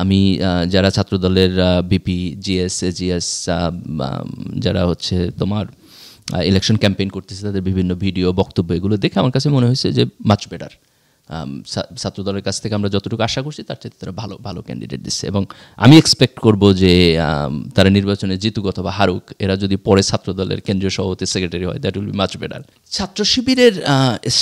আমি যারা ছাত্রদলের বিপি জিএস এজিএস যারা হচ্ছে তোমার ইলেকশন ক্যাম্পেইন করতেছে তাদের বিভিন্ন ভিডিও বক্তব্য এগুলো দেখে আমার কাছে মনে হয়েছে যে মাচ বেটার। ছাত্রদলের কাছ থেকে আমরা যতটুকু আশা করছি তার চাইতে তারা ভালো ভালো ক্যান্ডিডেট দিচ্ছে এবং আমি এক্সপেক্ট করব যে তারা নির্বাচনে জিতুক অথবা হারুক, এরা যদি পরে ছাত্রদলের কেন্দ্রীয় সভাপতি সেক্রেটারি হয় that will be much better. ছাত্র শিবিরের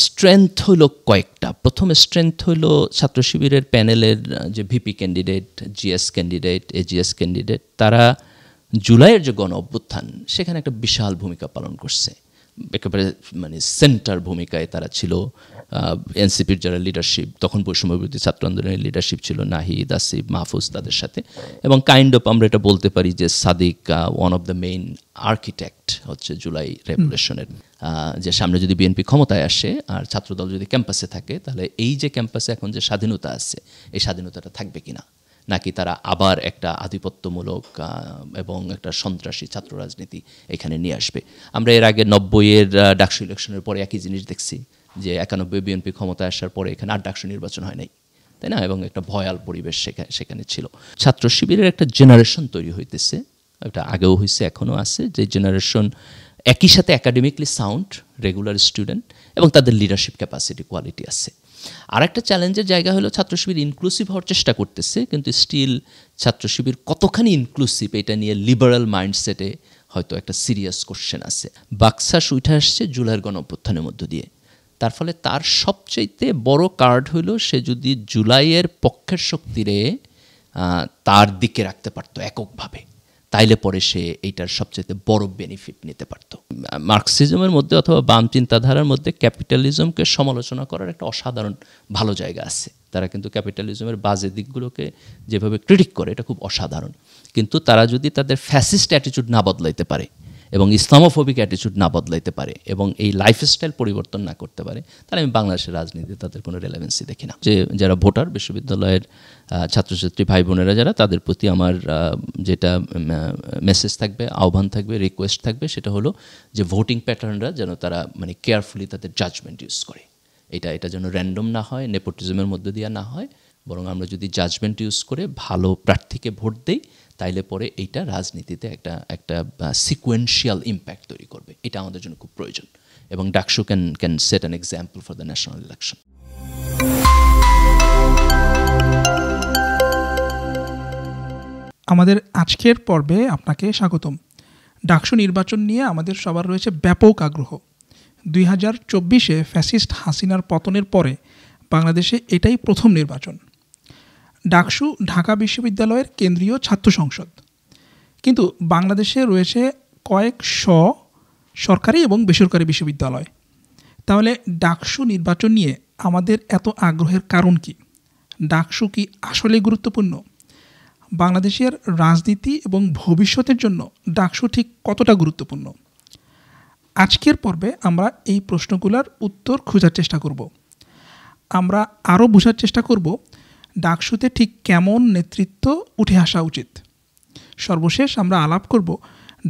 স্ট্রেংথ হলো কয়েকটা। প্রথম স্ট্রেংথ হলো ছাত্র শিবিরের প্যানেলের যে VP candidate, GS candidate, AGS candidate, তারা জুলাইয়ের যে গণ অভ্যুত্থান সেখানে একটা বিশাল ভূমিকা পালন করছে। একেবারে মানে সেন্টার ভূমিকায় তারা ছিল। এনসিপির যারা লিডারশিপ, তখন বৈষম্য বিরোধী ছাত্র আন্দোলনের লিডারশিপ ছিল নাহিদ, আসিফ, মাহফুজ, তাদের সাথে। এবং কাইন্ড অফ আমরা এটা বলতে পারি যে Sadiq one of the main architect হচ্ছে জুলাই রেভলিউশনের। যে সামনে যদি বিএনপি ক্ষমতায় আসে আর ছাত্রদল যদি ক্যাম্পাসে থাকে, তাহলে এই যে ক্যাম্পাসে এখন যে স্বাধীনতা আছে এই স্বাধীনতাটা থাকবে কিনা, নাকি তারা আবার একটা আধিপত্যমূলক এবং একটা সন্ত্রাসী ছাত্র রাজনীতি এখানে নিয়ে আসবে। আমরা এর আগে 90-এর ডাকসু ইলেকশনের পরে একই জিনিস দেখছি যে 91 বিএনপি ক্ষমতায় আসার পরে এখানে আর ডাকসু নির্বাচন হয় নাই, তাই না? এবং একটা ভয়াল পরিবেশ সেখানে ছিল। ছাত্র শিবিরের একটা জেনারেশন তৈরি হইতেছে, এটা আগেও হয়েছে এখনও আছে, যে জেনারেশন একই সাথে একাডেমিকলি সাউন্ড, রেগুলার স্টুডেন্ট এবং তাদের লিডারশিপ ক্যাপাসিটি, কোয়ালিটি আছে। আর একটা চ্যালেঞ্জের জায়গা হলো ছাত্র শিবির ইনক্লুসিভ হওয়ার চেষ্টা করতেছে, কিন্তু স্টিল ছাত্র শিবির কতখানি ইনক্লুসিভ এটা নিয়ে লিবারাল মাইন্ডসেটে হয়তো একটা সিরিয়াস কোশ্চেন আছে। বাকশাস উঠে আসছে জুলাইয়ের গণ অভ্যুত্থানের মধ্য দিয়ে, তার ফলে তার সবচাইতে বড় কার্ড হলো সে যদি জুলাইয়ের পক্ষের শক্তিরে তার দিকে রাখতে পারতো এককভাবে, তাইলে পরে সে এইটার সবচেয়ে বড় বেনিফিট নিতে পারত। মার্কসিজমের মধ্যে অথবা বাম চিন্তাধারার মধ্যে ক্যাপিটালিজমকে সমালোচনা করার একটা অসাধারণ ভালো জায়গা আছে। তারা কিন্তু ক্যাপিটালিজমের বাজে দিকগুলোকে যেভাবে ক্রিটিক করে এটা খুব অসাধারণ, কিন্তু তারা যদি তাদের ফ্যাসিস্ট অ্যাটিটিউড না বদলাইতে পারে এবং ইসলামোফোবিক অ্যাটিটিউড না বদলাইতে পারে এবং এই লাইফস্টাইল পরিবর্তন না করতে পারে, তাহলে আমি বাংলাদেশের রাজনীতিতে তাদের কোনো রেলেভেন্সি দেখি না। যে যারা ভোটার, বিশ্ববিদ্যালয়ের ছাত্রছাত্রী ভাই বোনেরা যারা, তাদের প্রতি আমার যেটা মেসেজ থাকবে, আহ্বান থাকবে, রিকোয়েস্ট থাকবে, সেটা হলো যে ভোটিং প্যাটার্নরা যেন তারা মানে কেয়ারফুলি তাদের জাজমেন্ট ইউজ করে। এটা যেন র্যান্ডম না হয়, নেপোটিজমের মধ্যে দিয়ে না হয়, বরং আমরা যদি জাজমেন্ট ইউজ করে ভালো প্রার্থীকে ভোট দেই, তাইলে পরে এইটা রাজনীতিতে একটা সিকোয়েন্সিয়াল ইম্প্যাক্ট তৈরি করবে। এটা আমাদের জন্য খুব প্রয়োজন এবং DUCSU can set an example for the national election. আমাদের আজকের পর্বে আপনাকে স্বাগতম। ডাকসু নির্বাচন নিয়ে আমাদের সবার রয়েছে ব্যাপক আগ্রহ। 2024-এ ফ্যাসিস্ট হাসিনার পতনের পরে বাংলাদেশে এটাই প্রথম নির্বাচন। ডাকসু ঢাকা বিশ্ববিদ্যালয়ের কেন্দ্রীয় ছাত্র সংসদ, কিন্তু বাংলাদেশে রয়েছে কয়েকশ সরকারি এবং বেসরকারি বিশ্ববিদ্যালয়। তাহলে ডাকসু নির্বাচন নিয়ে আমাদের এত আগ্রহের কারণ কি? ডাকসু কি আসলে গুরুত্বপূর্ণ? বাংলাদেশের রাজনীতি এবং ভবিষ্যতের জন্য ডাকসু ঠিক কতটা গুরুত্বপূর্ণ? আজকের পর্বে আমরা এই প্রশ্নগুলোর উত্তর খোঁজার চেষ্টা করব। আমরা আরও বোঝার চেষ্টা করব ডাকসুতে ঠিক কেমন নেতৃত্ব উঠে আসা উচিত। সর্বশেষ আমরা আলাপ করব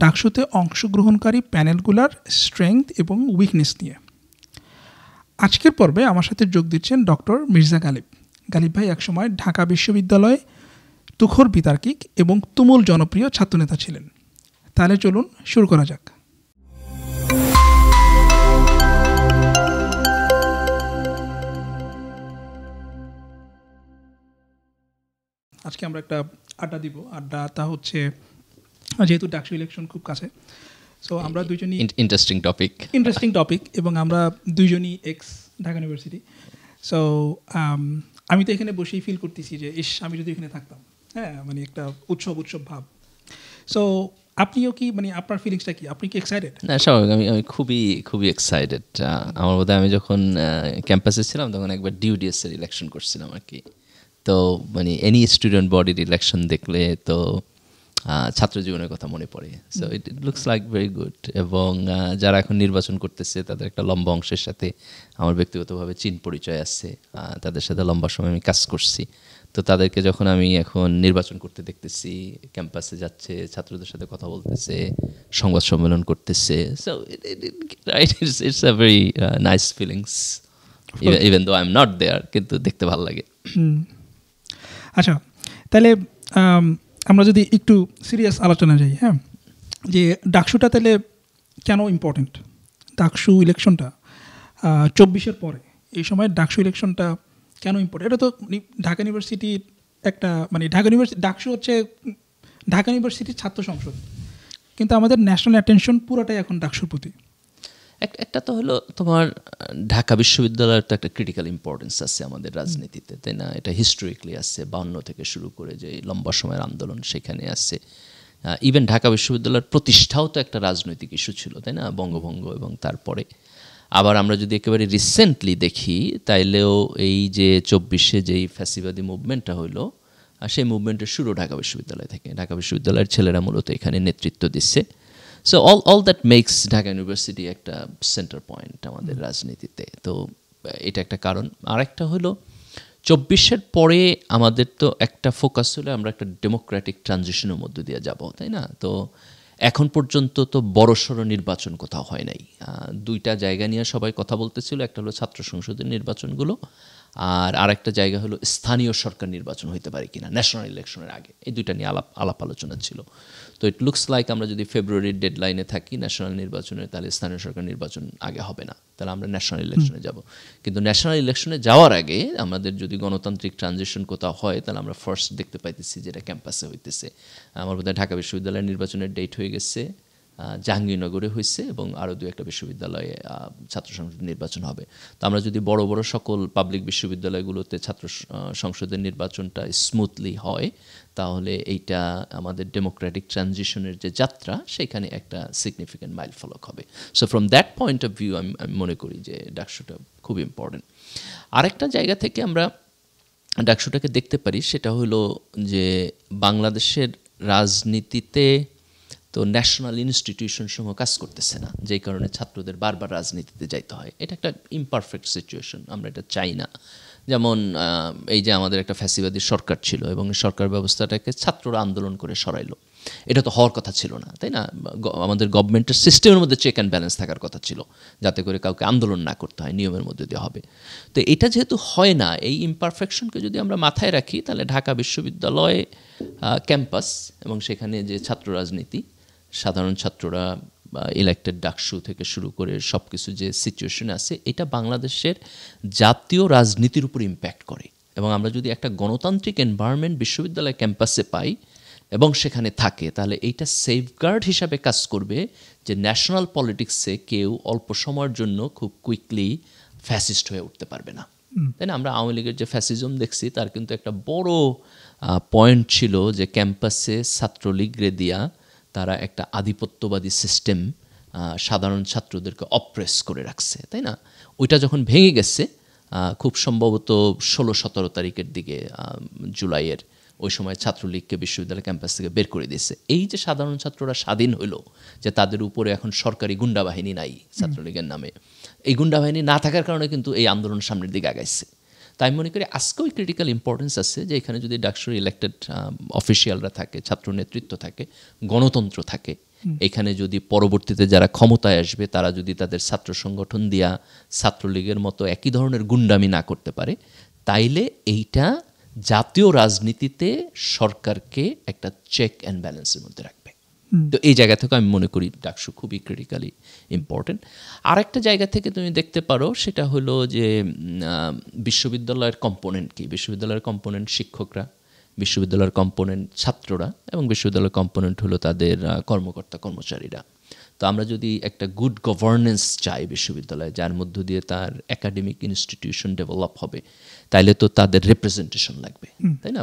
ডাকসুতে অংশগ্রহণকারী প্যানেলগুলোর স্ট্রেংথ এবং উইকনেস নিয়ে। আজকের পর্বে আমার সাথে যোগ দিচ্ছেন ডক্টর মির্জা গালিব। গালিব ভাই একসময় ঢাকা বিশ্ববিদ্যালয়ে তুখোর বিতার্কিক এবং তুমুল জনপ্রিয় ছাত্রনেতা ছিলেন। তাহলে চলুন শুরু করা যাক। আজকে আমরা একটা আড্ডা দিব। আড্ডাটা হচ্ছে যেহেতু ডাকসু ইলেকশন খুব কাছে, সো আমরা দুইজনই ইন্টারেস্টিং টপিক এবং আমরা দুইজনই এক্স ঢাকা ইউনিভার্সিটি। সো আমি তো এখানে বসেই ফিল করতেছি যে আমি যদি এখানে থাকতাম, হ্যাঁ, মানে একটা উৎসব ভাব। সো আপনিও কি, মানে আপনার ফিলিংসটা কি? আপনি কি এক্সাইটেড? না, স্বাভাবিক। আমি খুবই এক্সাইটেড। আমার বোধহয় আমি যখন ক্যাম্পাসে ছিলাম তখন একবার ডিউডিএসের ইলেকশন করছিলাম আর কি। তো মানে এনি স্টুডেন্ট বডির ইলেকশন দেখলে তো ছাত্র জীবনের কথা মনে পড়ে। So it looks like very good. এবং যারা এখন নির্বাচন করতেছে তাদের একটা লম্বা অংশের সাথে আমার ব্যক্তিগতভাবে চিন পরিচয় আছে, তাদের সাথে লম্বা সময় আমি কাজ করছি। তো তাদেরকে যখন আমি এখন নির্বাচন করতে দেখতেছি, ক্যাম্পাসে যাচ্ছে, ছাত্রদের সাথে কথা বলতেছে, সংবাদ সম্মেলন করতেছে, so it's a very nice feelings, even though I am not there, কিন্তু দেখতে ভালো লাগে। আচ্ছা, তাহলে আমরা যদি একটু সিরিয়াস আলোচনা যাই, হ্যাঁ, যে ডাকসুটা তাহলে কেন ইম্পর্টেন্ট, ডাকসু ইলেকশনটা 24-এর পরে এই সময় ডাকসু ইলেকশনটা কেন ইম্পর্টেন্ট? এটা তো ঢাকা ইউনিভার্সিটির একটা ডাকসু হচ্ছে ঢাকা ইউনিভার্সিটির ছাত্র সংসদ, কিন্তু আমাদের ন্যাশনাল অ্যাটেনশন পুরোটাই এখন ডাকসুর প্রতি। একটা তো হলো তোমার ঢাকা বিশ্ববিদ্যালয়ের তো একটা ক্রিটিক্যাল ইম্পর্টেন্স আছে আমাদের রাজনীতিতে, তাই না? এটা হিস্টোরিক্যালি আসছে 52 থেকে শুরু করে যে লম্বা সময়ের আন্দোলন সেখানে আসছে। ইভেন ঢাকা বিশ্ববিদ্যালয়ের প্রতিষ্ঠাও তো একটা রাজনৈতিক ইস্যু ছিল, তাই না? বঙ্গভঙ্গ এবং তারপরে আবার আমরা যদি একেবারে রিসেন্টলি দেখি তাইলেও এই যে 24-এ যেই ফ্যাসিবাদী মুভমেন্টটা হইলো, সেই মুভমেন্টের শুরু ঢাকা বিশ্ববিদ্যালয় থেকে। ঢাকা বিশ্ববিদ্যালয়ের ছেলেরা মূলত এখানে নেতৃত্ব দিচ্ছে। So all that makes Dhaka university একটা সেন্টার পয়েন্ট আমাদের রাজনীতিতে। তো এটা একটা কারণ। আরেকটা হলো 24-এর পরে আমাদের তো একটা ফোকাস হলো আমরা একটা ডেমোক্রেটিক ট্রানজিশনের মধ্য দিয়ে যাব, তাই না? তো এখন পর্যন্ত তো বড়সড় নির্বাচন কোথাও হয় নাই। দুইটা জায়গা নিয়ে সবাই কথা বলতেছিল, একটা হলো ছাত্র সংসদের নির্বাচনগুলো, আর আরেকটা জায়গা হলো স্থানীয় সরকার নির্বাচন হইতে পারে কিনা ন্যাশনাল ইলেকশনের আগে। এই দুইটা নিয়ে আলাপ আলোচনা ছিল। তো ইট লুকস লাইক আমরা যদি ফেব্রুয়ারির ডেডলাইনে থাকি ন্যাশনাল নির্বাচনে, তাহলে স্থানীয় সরকার নির্বাচন আগে হবে না, তাহলে আমরা ন্যাশনাল ইলেকশনে যাব। কিন্তু ন্যাশনাল ইলেকশনে যাওয়ার আগে আমাদের যদি গণতান্ত্রিক ট্রানজিশন কোথাও হয়, তাহলে আমরা ফার্স্ট দেখতে পাইতেছি যেটা ক্যাম্পাসে হইতেছে। আমার বোধহয় ঢাকা বিশ্ববিদ্যালয়ের নির্বাচনের ডেট হয়ে গেছে, জাহাঙ্গীরনগরে হয়েছে, এবং আরও দু একটা বিশ্ববিদ্যালয়ে ছাত্র সংসদ নির্বাচন হবে। তো আমরা যদি বড় বড় সকল পাবলিক বিশ্ববিদ্যালয়গুলোতে ছাত্র সংসদের নির্বাচনটা স্মুথলি হয়, তাহলে এইটা আমাদের ডেমোক্রেটিক ট্রানজিশনের যে যাত্রা, সেখানে একটা সিগনিফিক্যান্ট মাইল ফলক হবে। So from that point of view আমি মনে করি যে ডাকসুটা খুব ইম্পর্টেন্ট। আরেকটা জায়গা থেকে আমরা ডাকসুটাকে দেখতে পারি, সেটা হলো যে বাংলাদেশের রাজনীতিতে তো ন্যাশনাল ইনস্টিটিউশন সমূহ কাজ করতেছে না, যেই কারণে ছাত্রদের বারবার রাজনীতিতে যাইতে হয়। এটা একটা ইমপারফেক্ট সিচুয়েশন, আমরা এটা চাই না। যেমন এই যে আমাদের একটা ফ্যাসিবাদী সরকার ছিল এবং সরকার ব্যবস্থাটাকে ছাত্ররা আন্দোলন করে সরাইলো, এটা তো হওয়ার কথা ছিল না, তাই না? আমাদের গভর্নমেন্টের সিস্টেমের মধ্যে চেক অ্যান্ড ব্যালেন্স থাকার কথা ছিল, যাতে করে কাউকে আন্দোলন না করতে হয়, নিয়মের মধ্যে দিয়ে হবে। তো এটা যেহেতু হয় না, এই ইমপারফেকশনকে যদি আমরা মাথায় রাখি, তাহলে ঢাকা বিশ্ববিদ্যালয়ে ক্যাম্পাস এবং সেখানে যে ছাত্র রাজনীতি, সাধারণ ছাত্ররা ইলেক্টেড ডাকসু থেকে শুরু করে সব কিছু যে সিচুয়েশন আছে, এটা বাংলাদেশের জাতীয় রাজনীতির উপর ইম্প্যাক্ট করে। এবং আমরা যদি একটা গণতান্ত্রিক এনভায়রনমেন্ট বিশ্ববিদ্যালয় ক্যাম্পাসে পাই এবং সেখানে থাকে, তাহলে এইটা সেফগার্ড হিসাবে কাজ করবে যে ন্যাশনাল পলিটিক্সে কেউ অল্প সময়ের জন্য খুব কুইকলি ফ্যাসিস্ট হয়ে উঠতে পারবে না, তাই না? আমরা আওয়ামী লীগের যে ফ্যাসিজম দেখছি, তার কিন্তু একটা বড় পয়েন্ট ছিল যে ক্যাম্পাসে ছাত্রলীগরে দিয়া তারা একটা আধিপত্যবাদী সিস্টেম সাধারণ ছাত্রদেরকে অপ্রেস করে রাখছে, তাই না? ওইটা যখন ভেঙে গেছে খুব সম্ভবত 16-17 তারিখের দিকে জুলাইয়ের, ওই সময় ছাত্রলীগকে বিশ্ববিদ্যালয় ক্যাম্পাস থেকে বের করে দিয়েছে। এই যে সাধারণ ছাত্ররা স্বাধীন হলো, যে তাদের উপরে এখন সরকারি গুন্ডা বাহিনী নাই ছাত্রলীগের নামে, এই গুন্ডা বাহিনী না থাকার কারণে কিন্তু এই আন্দোলন সামনের দিকে আগাইছে। তাই মনে করি আজকেও ক্রিটিক্যাল ইম্পর্টেন্স আছে যে এখানে যদি ডাকসুর ইলেক্টেড অফিসিয়ালরা থাকে, ছাত্র নেতৃত্ব থাকে, গণতন্ত্র থাকে, এখানে যদি পরবর্তীতে যারা ক্ষমতায় আসবে তারা যদি তাদের ছাত্র সংগঠন দিয়া ছাত্রলীগের মতো একই ধরনের গুন্ডামি না করতে পারে, তাইলে এইটা জাতীয় রাজনীতিতে সরকারকে একটা চেক অ্যান্ড ব্যালেন্সের মধ্যে রাখবে। তো এই জায়গা থেকে আমি মনে করি ডাকসু খুবই ক্রিটিক্যালি ইম্পর্টেন্ট। আরেকটা জায়গা থেকে তুমি দেখতে পারো, সেটা হলো যে বিশ্ববিদ্যালয়ের কম্পোনেন্ট কি। বিশ্ববিদ্যালয়ের কম্পোনেন্ট শিক্ষকরা, বিশ্ববিদ্যালয়ের কম্পোনেন্ট ছাত্ররা, এবং বিশ্ববিদ্যালয়ের কম্পোনেন্ট হলো তাদের কর্মকর্তা কর্মচারীরা। তো আমরা যদি একটা গুড গভর্নেন্স চাই বিশ্ববিদ্যালয়ে, যার মধ্য দিয়ে তার একাডেমিক ইনস্টিটিউশন ডেভেলপ হবে, তাইলে তো তাদের রিপ্রেজেন্টেশন লাগবে, তাই না?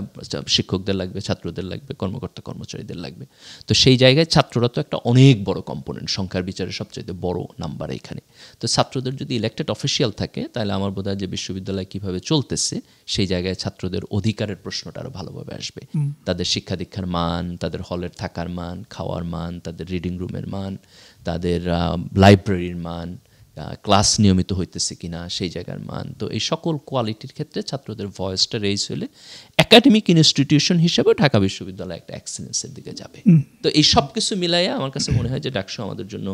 শিক্ষকদের লাগবে, ছাত্রদের লাগবে, কর্মকর্তা কর্মচারীদের লাগবে। তো সেই জায়গায় ছাত্ররা তো একটা অনেক বড় কম্পোনেন্ট, সংখ্যার বিচারে সবচেয়ে বড় নাম্বার এখানে। তো ছাত্রদের যদি ইলেক্টেড অফিসিয়াল থাকে, তাহলে আমার বোধ হয় যে বিশ্ববিদ্যালয় কীভাবে চলতেছে সেই জায়গায় ছাত্রদের অধিকারের প্রশ্নটা আরও ভালোভাবে আসবে। তাদের শিক্ষা দীক্ষার মান, তাদের হলের থাকার মান, খাওয়ার মান, তাদের রিডিং রুমের মান, তাদের লাইব্রেরির মান, ক্লাস নিয়মিত হইতেছে কিনা সেই জায়গার মান। তো এই সকল কোয়ালিটির ক্ষেত্রে ছাত্রদের ভয়েসটা রেইজ হলে একাডেমিক ইনস্টিটিউশন হিসেবে ঢাকা বিশ্ববিদ্যালয় একটা এক্সেলেন্সের দিকে যাবে। তো এই সব কিছু মিলাইয়া আমার কাছে মনে হয় যে ডাকসু আমাদের জন্য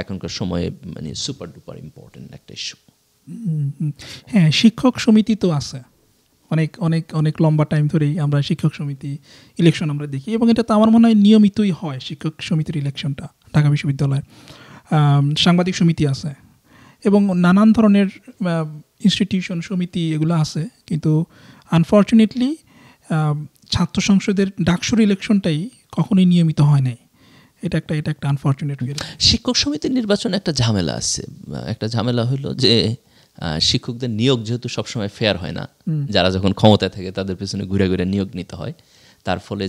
এখনকার সময়ে মানে সুপার ডুপার ইম্পর্টেন্ট একটা ইস্যু। হ্যাঁ, শিক্ষক সমিতি তো আছে, অনেক অনেক অনেক লম্বা টাইম ধরেই আমরা শিক্ষক সমিতি ইলেকশন আমরা দেখি, এবং এটা তো আমার মনে হয় নিয়মিতই হয় শিক্ষক সমিতির ইলেকশনটা ঢাকা বিশ্ববিদ্যালয়ে। সাংবাদিক সমিতি আছে এবং নানান ধরনের ইনস্টিটিউশন সমিতি এগুলো আছে, কিন্তু আনফর্চুনেটলি ছাত্র সংসদের ডাকসুর ইলেকশনটাই কখনোই নিয়মিত হয় নাই। এটা একটা আনফর্চুনেট। শিক্ষক সমিতির নির্বাচনে একটা ঝামেলা আছে। একটা ঝামেলা হলো যে শিক্ষকদের নিয়োগ যেহেতু সবসময় ফেয়ার হয় না, যারা যখন ক্ষমতায় থাকে তাদের পেছনে ঘুরে ঘুরে নিয়োগ নিতে হয়। তার ফলে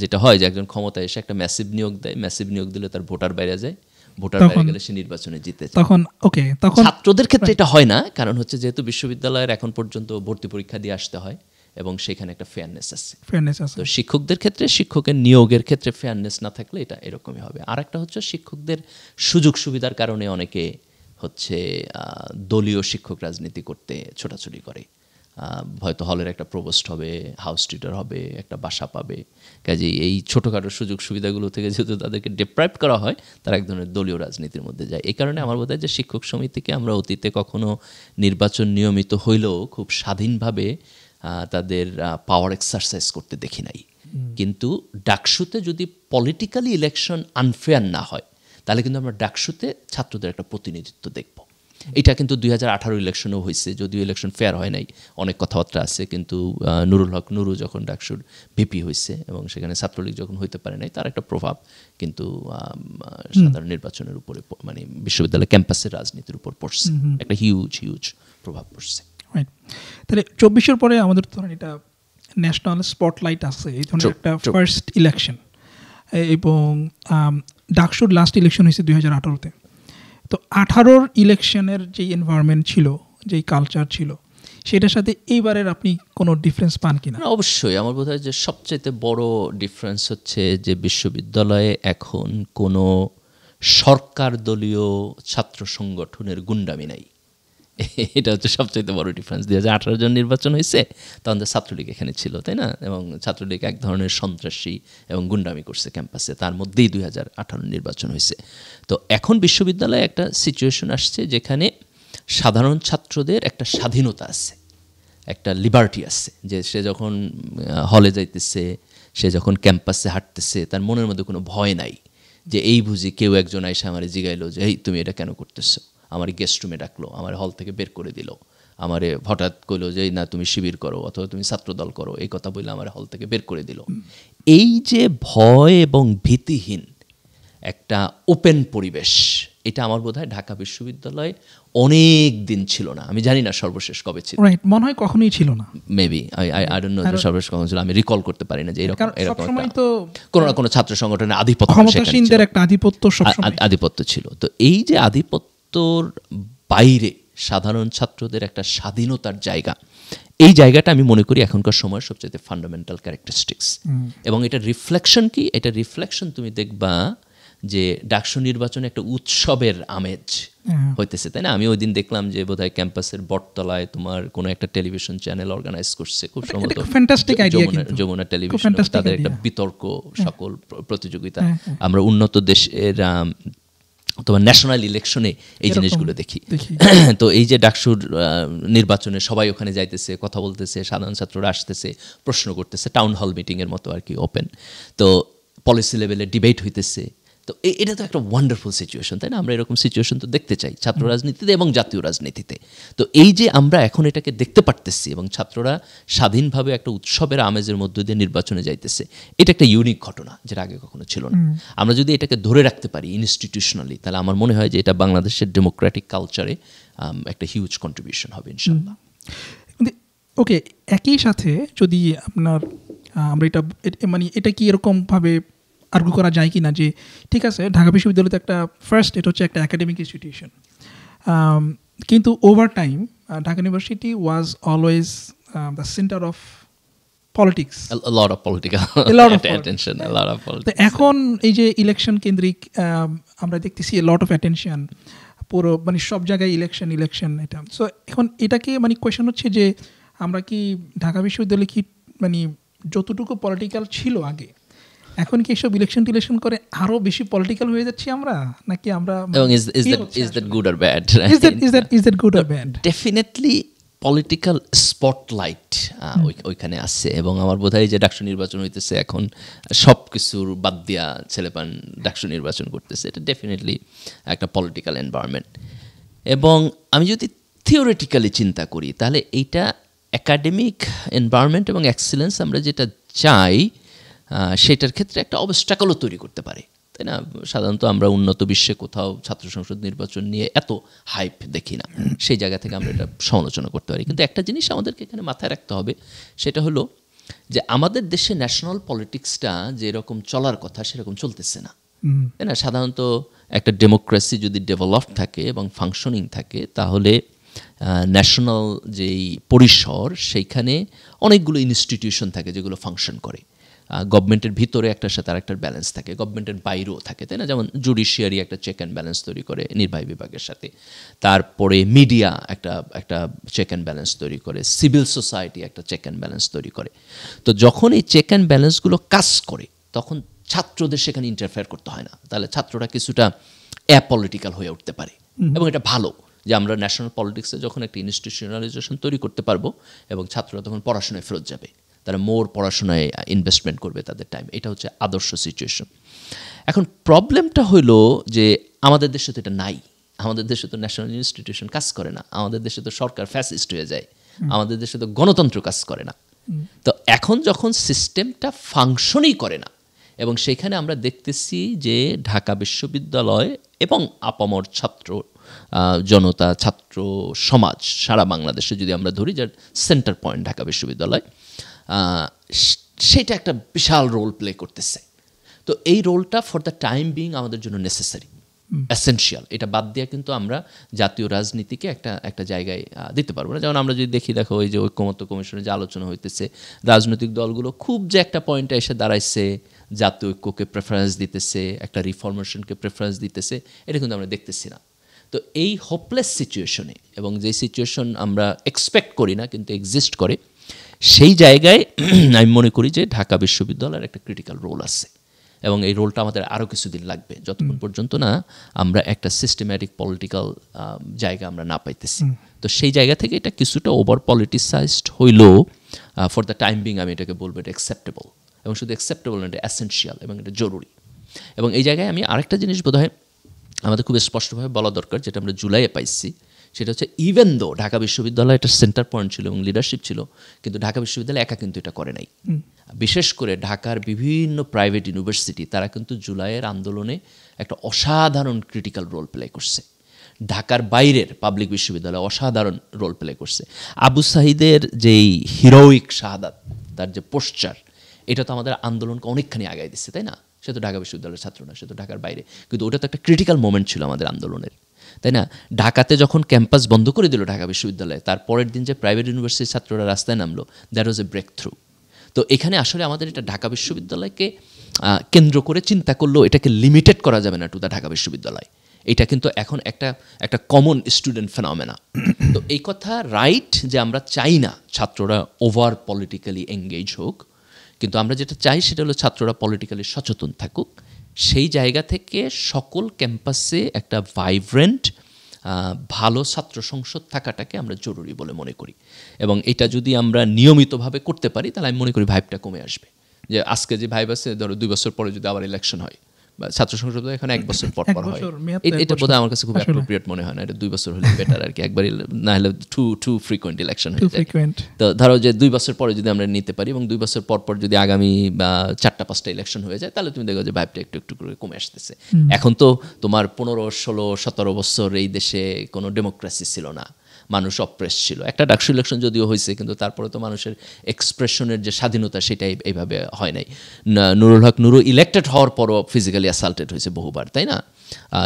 যেটা হয় যে একজন ক্ষমতায় এসে একটা ম্যাসিভ নিয়োগ দেয়, ম্যাসিভ নিয়োগ দিলে তার ভোটার বাইরে যায়, ভোটার বাইরে গেলে সে নির্বাচনে জিতে যায়। তখন ছাত্রদের ক্ষেত্রে এটা হয় না, কারণ হচ্ছে যেহেতু বিশ্ববিদ্যালয়ের এখন পর্যন্ত ভর্তি পরীক্ষা দিয়ে আসতে হয় এবং সেখানে একটা ফেয়ারনেস আছে। তো শিক্ষকদের ক্ষেত্রে, শিক্ষকের নিয়োগের ক্ষেত্রে ফেয়ারনেস না থাকলে এটা এরকমই হবে। আর একটা হচ্ছে শিক্ষকদের সুযোগ সুবিধার কারণে অনেকে হচ্ছে দলীয় শিক্ষক রাজনীতি করতে ছোটাছুটি করে। হয়তো হলের একটা প্রভোস্ট হবে, হাউস টিউটর হবে, একটা বাসা পাবে, কাজেই এই ছোটোখাটো সুযোগ সুবিধাগুলো থেকে যেহেতু তাদেরকে ডিপ্রাইভ করা হয়, তারা এক ধরনের দলীয় রাজনীতির মধ্যে যায়। এই কারণে আমার বোধ হয় যে শিক্ষক সমিতিকে আমরা অতীতে কখনো নির্বাচন নিয়মিত হইলেও খুব স্বাধীনভাবে তাদের পাওয়ার এক্সারসাইজ করতে দেখি নাই। কিন্তু ডাকসুতে যদি পলিটিক্যালি ইলেকশন আনফেয়ার না হয়, তাহলে কিন্তু আমরা ডাকসুতে ছাত্রদের একটা প্রতিনিধিত্ব দেখব। এটা কিন্তু 2018 ইলেকশনেও হয়েছে, যদিও ইলেকশন ফেয়ার হয় নাই, অনেক কথাবার্তা আছে, কিন্তু নুরুল হক নুরু যখন ডাকসুর ভিপি হয়েছে এবং সেখানে ছাত্রলীগ যখন হইতে পারে নাই, তার একটা প্রভাব কিন্তু সাধারণ নির্বাচনের উপরে, মানে বিশ্ববিদ্যালয় ক্যাম্পাসের রাজনীতির উপর পড়ছে, একটা হিউজ প্রভাব পড়ছে। তাহলে 24-এর পরে আমাদের ধরেন এটা ন্যাশনাল স্পটলাইট আছে, এই ধরনের একটা ফার্স্ট ইলেকশন, এবং ডাকসুর লাস্ট ইলেকশন হয়েছে 2018-তে। তো 18-র ইলেকশনের যেই এনভায়রনমেন্ট ছিল, যেই কালচার ছিল, সেটার সাথে এইবারের আপনি কোনো ডিফারেন্স পান কিনা? অবশ্যই আমার বোধ হয় যে সবচেয়ে বড় ডিফারেন্স হচ্ছে যে বিশ্ববিদ্যালয়ে এখন কোনো সরকার দলীয় ছাত্র সংগঠনের গুন্ডামি নাই। এটা হচ্ছে সবচেয়ে বড় ডিফারেন্স। 2018 জন নির্বাচন হয়েছে, তখন তো ছাত্রলীগ এখানে ছিল, তাই না? এবং ছাত্রলীগ এক ধরনের সন্ত্রাসী এবং গুন্ডামি করছে ক্যাম্পাসে, তার মধ্যেই 2018 নির্বাচন হয়েছে। তো এখন বিশ্ববিদ্যালয়ে একটা সিচুয়েশন আসছে যেখানে সাধারণ ছাত্রদের একটা স্বাধীনতা আছে, একটা লিবার্টি আছে, যে সে যখন হলে যাইতেছে, সে যখন ক্যাম্পাসে হাঁটতেছে, তার মনের মধ্যে কোনো ভয় নাই যে এই বুঝি কেউ একজন আইসা আমার জিগাইলো যে এই তুমি এটা কেন করতেছো, আমার গেস্ট রুমে ডাকলো, আমার হল থেকে বের করে দিল, আমারে হঠাৎ কইলো যে না তুমি শিবির করো অথবা তুমি ছাত্রদল করো, এই কথা বললে আমার হল থেকে বের করে দিল। এই যে ভয় এবং ভীতিহীন একটা ওপেন পরিবেশ, এটা আমার বোধ হয় ঢাকা বিশ্ববিদ্যালয়ে অনেক দিন ছিল না। আমি জানি না সর্বশেষ কবে ছিল, মনে হয় কখনোই ছিল না, মেবি আই ডোন্ট নো সর্বশেষ কখন ছিল, আমি রিকল করতে পারি না যে এরকম কোনো না কোনো ছাত্র সংগঠনের আধিপত্য ছিল। তো এই যে আধিপত্যর বাইরে সাধারণ ছাত্রদের একটা স্বাধীনতার জায়গা, এই জায়গাটা আমি মনে করি এখনকার সময়ের সবচেয়ে ফান্ডামেন্টাল ক্যারেক্টারিস্টিক্স। এবং এটা রিফ্লেকশন কি, এটা রিফ্লেকশন তুমি দেখবা যে ডাকসু নির্বাচনে একটা উৎসবের আমেজ হইতেছে, তাই না? আমি ওই দিন দেখলাম যে বোধহয় ক্যাম্পাসের বটতলায় তোমার কোনো একটা টেলিভিশন চ্যানেল অর্গানাইজ করছে, খুব সম্ভবত যমুনা টেলিভিশন, তাদের একটা বিতর্ক সকল প্রতিযোগিতা। আমরা উন্নত দেশের অথবা ন্যাশনাল ইলেকশনে এই জিনিসগুলো দেখি। তো এই যে ডাকসুর নির্বাচনে সবাই ওখানে যাইতেছে, কথা বলতেছে, সাধারণ ছাত্ররা আসতেছে, প্রশ্ন করতেছে, টাউন হল মিটিংয়ের মতো আর কি, ওপেন। তো পলিসি লেভেলে ডিবেট হইতেছে। তো এটা তো একটা ওয়ান্ডারফুল সিচুয়েশন, তাই না? আমরা এরকম সিচুয়েশন তো দেখতে চাই ছাত্র রাজনীতিতে এবং জাতীয় রাজনীতিতে। তো এই যে আমরা এখন এটাকে দেখতে পারতেছি এবং ছাত্ররা স্বাধীনভাবে একটা উৎসবের আমেজের মধ্য দিয়ে নির্বাচনে যাইতেছে, এটা একটা ইউনিক ঘটনা, যেটা আগে কখনো ছিল না। আমরা যদি এটাকে ধরে রাখতে পারি ইনস্টিটিউশনালি, তাহলে আমার মনে হয় যে এটা বাংলাদেশের ডেমোক্রেটিক কালচারে একটা হিউজ কন্ট্রিবিউশন হবে ইনশাআল্লাহ। ওকে, একই সাথে যদি আমরা এটা মানে এটা কি এরকমভাবে আর্গু করা যায় কি না যে ঠিক আছে ঢাকা বিশ্ববিদ্যালয় একটা ফার্স্ট, এটা হচ্ছে একটা একাডেমিক ইনস্টিটিউশন, কিন্তু over time Dhaka university was always the centre of politics, এখন এই যে ইলেকশন কেন্দ্রিক আমরা দেখতেছি লট অফ অ্যাটেনশন, পুরো মানে সব জায়গায় ইলেকশন এটা। সো এখন এটাকে মানে কোয়েশন হচ্ছে যে আমরা কি ঢাকা বিশ্ববিদ্যালয় কি মানে যতটুকু পলিটিক্যাল ছিল আগে, এখন কি এসব ইলেকশন করে আরো বেশি পলিটিক্যাল হয়ে যাচ্ছি আমরা, নাকি আমরা is that good or bad? Is that good or bad? Definitely political spotlight ওইখানে আসছে, এবং আমার বোধ হয় যে ডাকসু নির্বাচন হইতেছে এখন সব কিছুর বাদ দিয়া ছেলেপান ডাকসু নির্বাচন করতেছে, এটা ডেফিনেটলি একটা পলিটিক্যাল এনভায়রনমেন্ট। এবং আমি যদি থিওরিটিক্যালি চিন্তা করি তাহলে এইটা একাডেমিক এনভায়রনমেন্ট এবং এক্সিলেন্স আমরা যেটা চাই সেটার ক্ষেত্রে একটা অবস্ট্রাকলও তৈরি করতে পারে, তাই না? সাধারণত আমরা উন্নত বিশ্বে কোথাও ছাত্র সংসদ নির্বাচন নিয়ে এত হাইপ দেখি না, সেই জায়গা থেকে আমরা এটা সমালোচনা করতে পারি। কিন্তু একটা জিনিস আমাদেরকে এখানে মাথায় রাখতে হবে, সেটা হলো যে আমাদের দেশে ন্যাশনাল পলিটিক্সটা যেরকম চলার কথা সেরকম চলতেছে না, তাই না? সাধারণত একটা ডেমোক্রেসি যদি ডেভেলপ থাকে এবং ফাংশনিং থাকে তাহলে ন্যাশনাল যেই পরিসর সেইখানে অনেকগুলো ইনস্টিটিউশন থাকে যেগুলো ফাংশন করে। গভর্নমেন্টের ভিতরে একটার সাথে আরেকটার ব্যালেন্স থাকে, গভর্নমেন্টের বাইরেও থাকে, তাই না? যেমন জুডিশিয়ারি একটা চেক অ্যান্ড ব্যালেন্স তৈরি করে নির্বাহী বিভাগের সাথে, তারপরে মিডিয়া একটা চেক অ্যান্ড ব্যালেন্স তৈরি করে, সিভিল সোসাইটি একটা চেক অ্যান্ড ব্যালেন্স তৈরি করে। তো যখন এই চেক অ্যান্ড ব্যালেন্সগুলো কাজ করে তখন ছাত্রদের সেখানে ইন্টারফেয়ার করতে হয় না, তাহলে ছাত্ররা কিছুটা অ্যাপলিটিক্যাল হয়ে উঠতে পারে। এবং এটা ভালো যে আমরা ন্যাশনাল পলিটিক্সে যখন একটা ইনস্টিটিউশনালাইজেশন তৈরি করতে পারবো এবং ছাত্ররা তখন পড়াশোনায় ফেরত যাবে, তারা মোর পড়াশোনায় ইনভেস্টমেন্ট করবে তাদের টাইম, এটা হচ্ছে আদর্শ সিচুয়েশন। এখন প্রবলেমটা হলো যে আমাদের দেশে তো এটা নাই, আমাদের দেশে তো ন্যাশনাল ইনস্টিটিউশন কাজ করে না, আমাদের দেশে তো সরকার ফ্যাসিস্ট হয়ে যায়, আমাদের দেশে তো গণতন্ত্র কাজ করে না। তো এখন যখন সিস্টেমটা ফাংশনই করে না এবং সেখানে আমরা দেখতেছি যে ঢাকা বিশ্ববিদ্যালয় এবং আপামর ছাত্র জনতা, ছাত্র সমাজ সারা বাংলাদেশে যদি আমরা ধরি, যার সেন্টার পয়েন্ট ঢাকা বিশ্ববিদ্যালয়, সেটা একটা বিশাল রোল প্লে করতেছে। তো এই রোলটা ফর দ্য টাইম বিং আমাদের জন্য নেসেসারি, এসেনশিয়াল। এটা বাদ দিয়ে কিন্তু আমরা জাতীয় রাজনীতিকে একটা জায়গায় দিতে পারবো না। যেমন আমরা যদি দেখো ওই যে ঐক্যমত্য কমিশনে যে আলোচনা হইতেছে, রাজনৈতিক দলগুলো খুব যে একটা পয়েন্টে এসে দাঁড়াইছে, জাতীয় ঐক্যকে প্রেফারেন্স দিতেছে, একটা রিফরমেশনকে প্রেফারেন্স দিতেছে, এটা কিন্তু আমরা দেখতেছি না। তো এই হোপলেস সিচুয়েশনে, এবং যে সিচুয়েশন আমরা এক্সপেক্ট করি না কিন্তু এক্সিস্ট করে, সেই জায়গায় আমি মনে করি যে ঢাকা বিশ্ববিদ্যালয়ের একটা ক্রিটিক্যাল রোল আছে, এবং এই রোলটা আমাদের আরও কিছুদিন লাগবে যতক্ষণ পর্যন্ত না আমরা একটা সিস্টেম্যাটিক পলিটিক্যাল জায়গা আমরা না পাইতেছি। তো সেই জায়গা থেকে এটা কিছুটা ওভার পলিটিসাইজড হইলেও ফর দ্য টাইম বিং আমি এটাকে বলবো এটা অ্যাকসেপ্টেবল, এবং শুধু অ্যাকসেপ্টেবল না, এটা এসেনশিয়াল এবং এটা জরুরি। এবং এই জায়গায় আমি আরেকটা জিনিস বোধহয় আমাদের খুব স্পষ্টভাবে বলা দরকার, যেটা আমরা জুলাইয়ে পাইছি, সেটা হচ্ছে ইভেন দো ঢাকা বিশ্ববিদ্যালয় একটা সেন্টার পয়েন্ট ছিল এবং লিডারশিপ ছিল, কিন্তু ঢাকা বিশ্ববিদ্যালয় একা কিন্তু এটা করে নাই। বিশেষ করে ঢাকার বিভিন্ন প্রাইভেট ইউনিভার্সিটি তারা কিন্তু জুলাইয়ের আন্দোলনে একটা অসাধারণ ক্রিটিক্যাল রোল প্লে করছে। ঢাকার বাইরের পাবলিক বিশ্ববিদ্যালয় অসাধারণ রোল প্লে করছে। আবু সাঈদের যেই হিরোইক শাহাদাত, তার যে পোস্টার, এটা তো আমাদের আন্দোলনকে অনেকখানি আগায় দিচ্ছে, তাই না? সে তো ঢাকা বিশ্ববিদ্যালয়ের ছাত্র না, সে তো ঢাকার বাইরে, কিন্তু ওটা তো একটা ক্রিটিক্যাল মোমেন্ট ছিল আমাদের আন্দোলনের, তাই না? ঢাকাতে যখন ক্যাম্পাস বন্ধ করে দিল ঢাকা বিশ্ববিদ্যালয়ে, তার পরের দিন যে প্রাইভেট ইউনিভার্সিটির ছাত্ররা রাস্তায় নামলো, that was a breakthrough. তো এখানে আসলে আমাদের এটা ঢাকা বিশ্ববিদ্যালয়কে কেন্দ্র করে চিন্তা করলেও এটাকে লিমিটেড করা যাবে না টু দ্য ঢাকা বিশ্ববিদ্যালয়। এটা কিন্তু এখন একটা কমন স্টুডেন্ট ফেনোমেনা। তো এই কথা রাইট যে আমরা চাই না ছাত্ররা ওভার পলিটিক্যালি এঙ্গেজ হোক, কিন্তু আমরা যেটা চাই সেটা হলো ছাত্ররা পলিটিক্যালি সচেতন থাকুক। সেই জায়গা থেকে সকল ক্যাম্পাসে একটা ভাইব্রেন্ট ভালো ছাত্র সংসদ থাকাটাকে আমরা জরুরি বলে মনে করি, এবং এটা যদি আমরা নিয়মিতভাবে করতে পারি তাহলে আমি মনে করি ভাইবটা কমে আসবে। যে আজকে যে ভাইব আছে, ধরো 2 বছর পরে যদি আবার ইলেকশন হয়, বা ছাত্র সংসদ এখানে 1 বছর পর হয়, এটা বোধহয় আমার কাছে খুব অ্যাপ্রোপ্রিয়েট মনে হয় না। এটা 2 বছর হলে বেটার আর কি, একবার না হলে টু ফ্রিকোয়েন্ট ইলেকশন হয়ে যায়। তো ধরো যে 2 বছর পরে যদি আমরা নিতে পারি, এবং 2 বছর পর যদি আগামী 4টা-5টা ইলেকশন হয়ে যায়, তাহলে তুমি দেখো যে ভাইবটা একটু করে কমে আসতেছে। এখন তো তোমার 15, 16, 17 বছর এই দেশে কোনো ডেমোক্রেসি ছিল না, মানুষ অপ্রেস ছিল। একটা ডাকসু ইলেকশন যদিও হয়েছে, কিন্তু তারপরে তো মানুষের এক্সপ্রেশনের যে স্বাধীনতা সেটাই এইভাবে হয় নাই। নুরুল হক নুরু ইলেক্টেড হওয়ার পরও ফিজিক্যালি অ্যাসাল্টেড হয়েছে বহুবার, তাই না?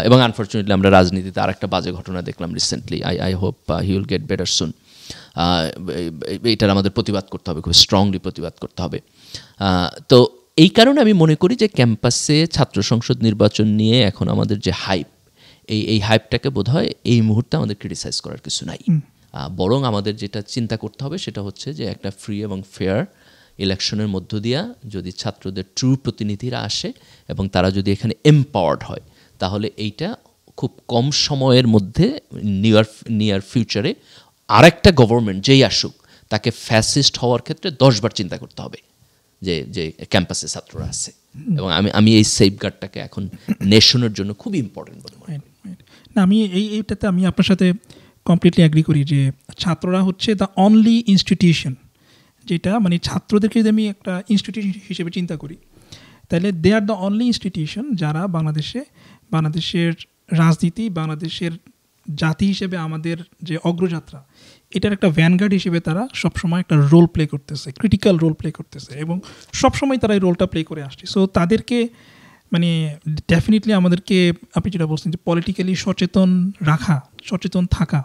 এবং আনফর্চুনেটলি আমরা রাজনীতিতে আর একটা বাজে ঘটনা দেখলাম recently. I hope he will get better soon. এটার আমাদের প্রতিবাদ করতে হবে, খুব স্ট্রংলি প্রতিবাদ করতে হবে। তো এই কারণে আমি মনে করি যে ক্যাম্পাসে ছাত্র সংসদ নির্বাচন নিয়ে এখন আমাদের যে হাইপ, এই হাইপটাকে বোধহয় এই মুহূর্তে আমাদের ক্রিটিসাইজ করার কিছু নাই। বরং আমাদের যেটা চিন্তা করতে হবে সেটা হচ্ছে যে একটা ফ্রি এবং ফেয়ার ইলেকশনের মধ্য দিয়া যদি ছাত্রদের ট্রু প্রতিনিধিরা আসে এবং তারা যদি এখানে এম্পাওয়ার্ড হয়, তাহলে এইটা খুব কম সময়ের মধ্যে নিয়ার ফিউচারে আরেকটা গভর্নমেন্ট যেই আসুক তাকে ফ্যাসিস্ট হওয়ার ক্ষেত্রে 10 বার চিন্তা করতে হবে যে যে ক্যাম্পাসে ছাত্ররা আছে। এবং আমি এই সেফগার্ডটাকে এখন নেশনের জন্য খুব ইম্পর্টেন্ট বলে মনে করি। না, আমি এইটাতে আমি আপনার সাথে কমপ্লিটলি অ্যাগ্রি করি যে ছাত্ররা হচ্ছে দ্য অনলি ইনস্টিটিউশন, যেটা মানে ছাত্রদেরকে যদি আমি একটা ইনস্টিটিউশন হিসেবে চিন্তা করি, তাহলে দে আর দ্য অনলি ইনস্টিটিউশন যারা বাংলাদেশের রাজনীতি, বাংলাদেশের জাতি হিসেবে আমাদের যে অগ্রযাত্রা, এটার একটা ভ্যানগার্ড হিসেবে তারা সবসময় একটা রোল প্লে করতেছে, ক্রিটিক্যাল রোল প্লে করতেছে, এবং সবসময় তারা এই রোলটা প্লে করে আসছে। সো তাদেরকে মানে ডেফিনেটলি আমাদেরকে, আপনি যেটা বলছেন যে পলিটিক্যালি সচেতন থাকা,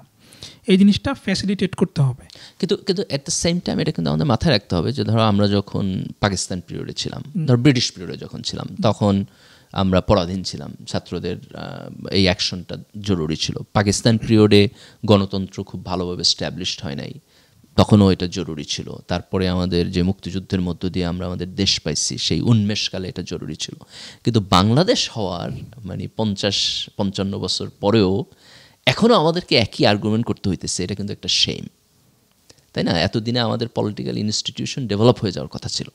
এই জিনিসটা ফ্যাসিলিটেট করতে হবে। কিন্তু অ্যাট দ্য সেম টাইম এটা কিন্তু আমাদের মাথায় রাখতে হবে যে ধরো আমরা যখন পাকিস্তান পিরিয়ডে ছিলাম, ধরো ব্রিটিশ পিরিয়ডে যখন ছিলাম, তখন আমরা পরাধীন ছিলাম, ছাত্রদের এই অ্যাকশনটা জরুরি ছিল। পাকিস্তান পিরিয়ডে গণতন্ত্র খুব ভালোভাবে স্ট্যাবলিশড হয় নাই, তখনও এটা জরুরি ছিল। তারপরে আমাদের যে মুক্তিযুদ্ধের মধ্য দিয়ে আমরা আমাদের দেশ পাইছি, সেই উন্মেষকালে এটা জরুরি ছিল। কিন্তু বাংলাদেশ হওয়ার মানে 50-55 বছর পরেও এখনও আমাদেরকে একই আর্গুমেন্ট করতে হইতেছে, এটা কিন্তু একটা শেম, তাই না? এতদিনে আমাদের পলিটিক্যাল ইনস্টিটিউশন ডেভেলপ হয়ে যাওয়ার কথা ছিল,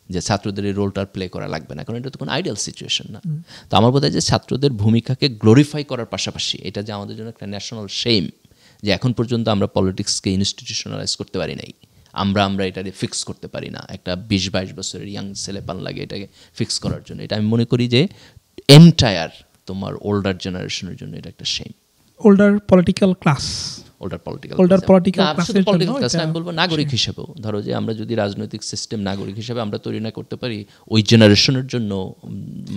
যে ছাত্রদের এই রোলটা প্লে করা লাগবে না, কারণ এটা তো কোনো আইডিয়াল সিচুয়েশন না। তো আমার বোধ হয় যে ছাত্রদের ভূমিকাকে গ্লোরিফাই করার পাশাপাশি এটা যে আমাদের জন্য একটা ন্যাশনাল শেম, যে এখন পর্যন্ত আমরা পলিটিক্সকে ইনস্টিটিউশনালাইজ করতে পারি নাই, আমরা এটাকে ফিক্স করতে পারি না। একটা 20-22 বছরের ইয়াং ছেলে পান লাগে এটাকে ফিক্স করার জন্য। এটা আমি মনে করি যে এন্টায়ার তোমার ওল্ডার জেনারেশনের জন্য এটা একটা শেম। ওল্ডার পলিটিক্যাল ক্লাস আমি বলবো নাগরিক হিসেবেও, ধরো যে আমরা যদি রাজনৈতিক সিস্টেম নাগরিক হিসেবে আমরা তৈরি না করতে পারি, ওই জেনারেশনের জন্য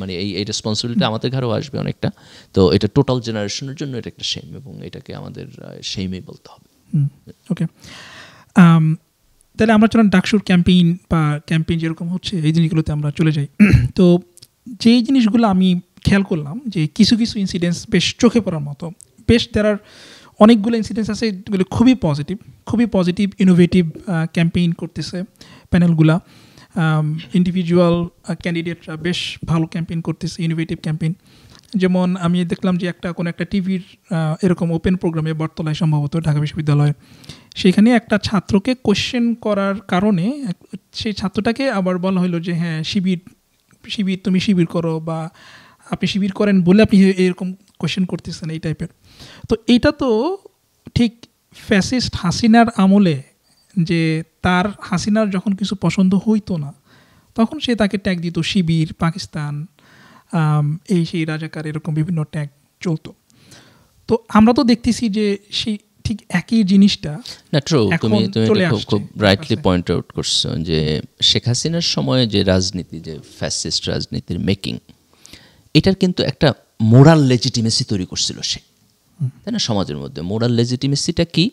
মানে এই রেসপন্সিবিলিটি আমাদের ঘরেও আসবে অনেকটা। তো এটা টোটাল জেনারেশনের জন্য এটা একটা শেম, এবং এটাকে আমাদের শেমই বলতে হবে। ওকে, তাহলে আমরা চলেন ডাকসুর ক্যাম্পেইন যেরকম হচ্ছে এই জিনিসগুলোতে আমরা চলে যাই। তো যেই জিনিসগুলো আমি খেয়াল করলাম যে কিছু ইনসিডেন্টস বেশ চোখে পড়ার মতো, বেশ দেয়ার অনেকগুলো ইনসিডেন্টস আছে যেগুলো খুবই পজিটিভ ইনোভেটিভ ক্যাম্পেইন করতেছে প্যানেলগুলা, ইন্ডিভিজুয়াল ক্যান্ডিডেটরা বেশ ভালো ক্যাম্পেইন করতেছে, ইনোভেটিভ ক্যাম্পেইন। যেমন আমি দেখলাম যে কোনো একটা টিভির এরকম ওপেন প্রোগ্রামে বটতলায় সম্ভবত ঢাকা বিশ্ববিদ্যালয়ে, সেখানে একটা ছাত্রকে কোয়েশ্চেন করার কারণে সেই ছাত্রটাকে আবার বলা হলো যে হ্যাঁ শিবির তুমি শিবির করো, বা আপনি শিবির করেন বলে আপনি এরকম কোয়েশ্চেন করতেছেন, এই টাইপের। তো এইটা তো ঠিক ফ্যাসিস্ট হাসিনার আমলে, যে হাসিনার যখন কিছু পছন্দ হইতো না তখন সে তাকে ট্যাগ দিত শিবির, পাকিস্তান, সেই রাজাকার, এরকম বিভিন্ন ট্যাগ চলতো। তো আমরা তো দেখতেছি যে সেই ঠিক একই জিনিসটা না ট্রু, তুমি খুব রাইটলি পয়েন্ট আউট করছো যে শেখ হাসিনার সময়ে যে রাজনীতি, যে ফ্যাসিস্ট রাজনীতির মেকিং, এটার কিন্তু একটা মোরাল লেজিটিমেসি তৈরি করছিল সে, তাই না? সমাজের মধ্যে মোরাল লেজিটিমেসিটা কি,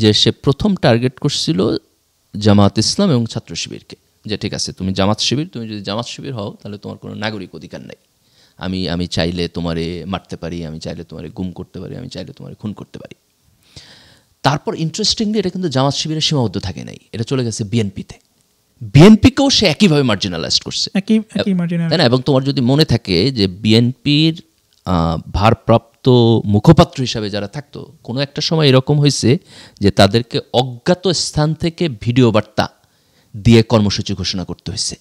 যে সে প্রথম টার্গেট করছিল জামাত ইসলাম এবং ছাত্র শিবিরকে, যে ঠিক আছে তুমি জামাত শিবির, তুমি যদি জামাত শিবির হও তাহলে তোমার কোনো নাগরিক অধিকার নাই, আমি চাইলে তোমারে মারতে পারি, আমি চাইলে তোমারে গুম করতে পারি, আমি চাইলে তোমারে খুন করতে পারি। তারপর ইন্টারেস্টিংলি এটা কিন্তু জামাত শিবিরের সীমাবদ্ধ থাকে নাই, এটা চলে গেছে বিএনপিকেও সে একইভাবে মার্জিনালাইজড করছে, তাই না? এবং তোমার যদি মনে থাকে যে বিএনপির ভারপ্রাপ্ত মুখপাত্র হিসাবে যারা থাকতো, কোনো একটা সময় এরকম হয়েছে যে তাদেরকে অজ্ঞাত স্থান থেকে ভিডিও বার্তা দিয়ে কর্মসূচি ঘোষণা করতে হয়েছে।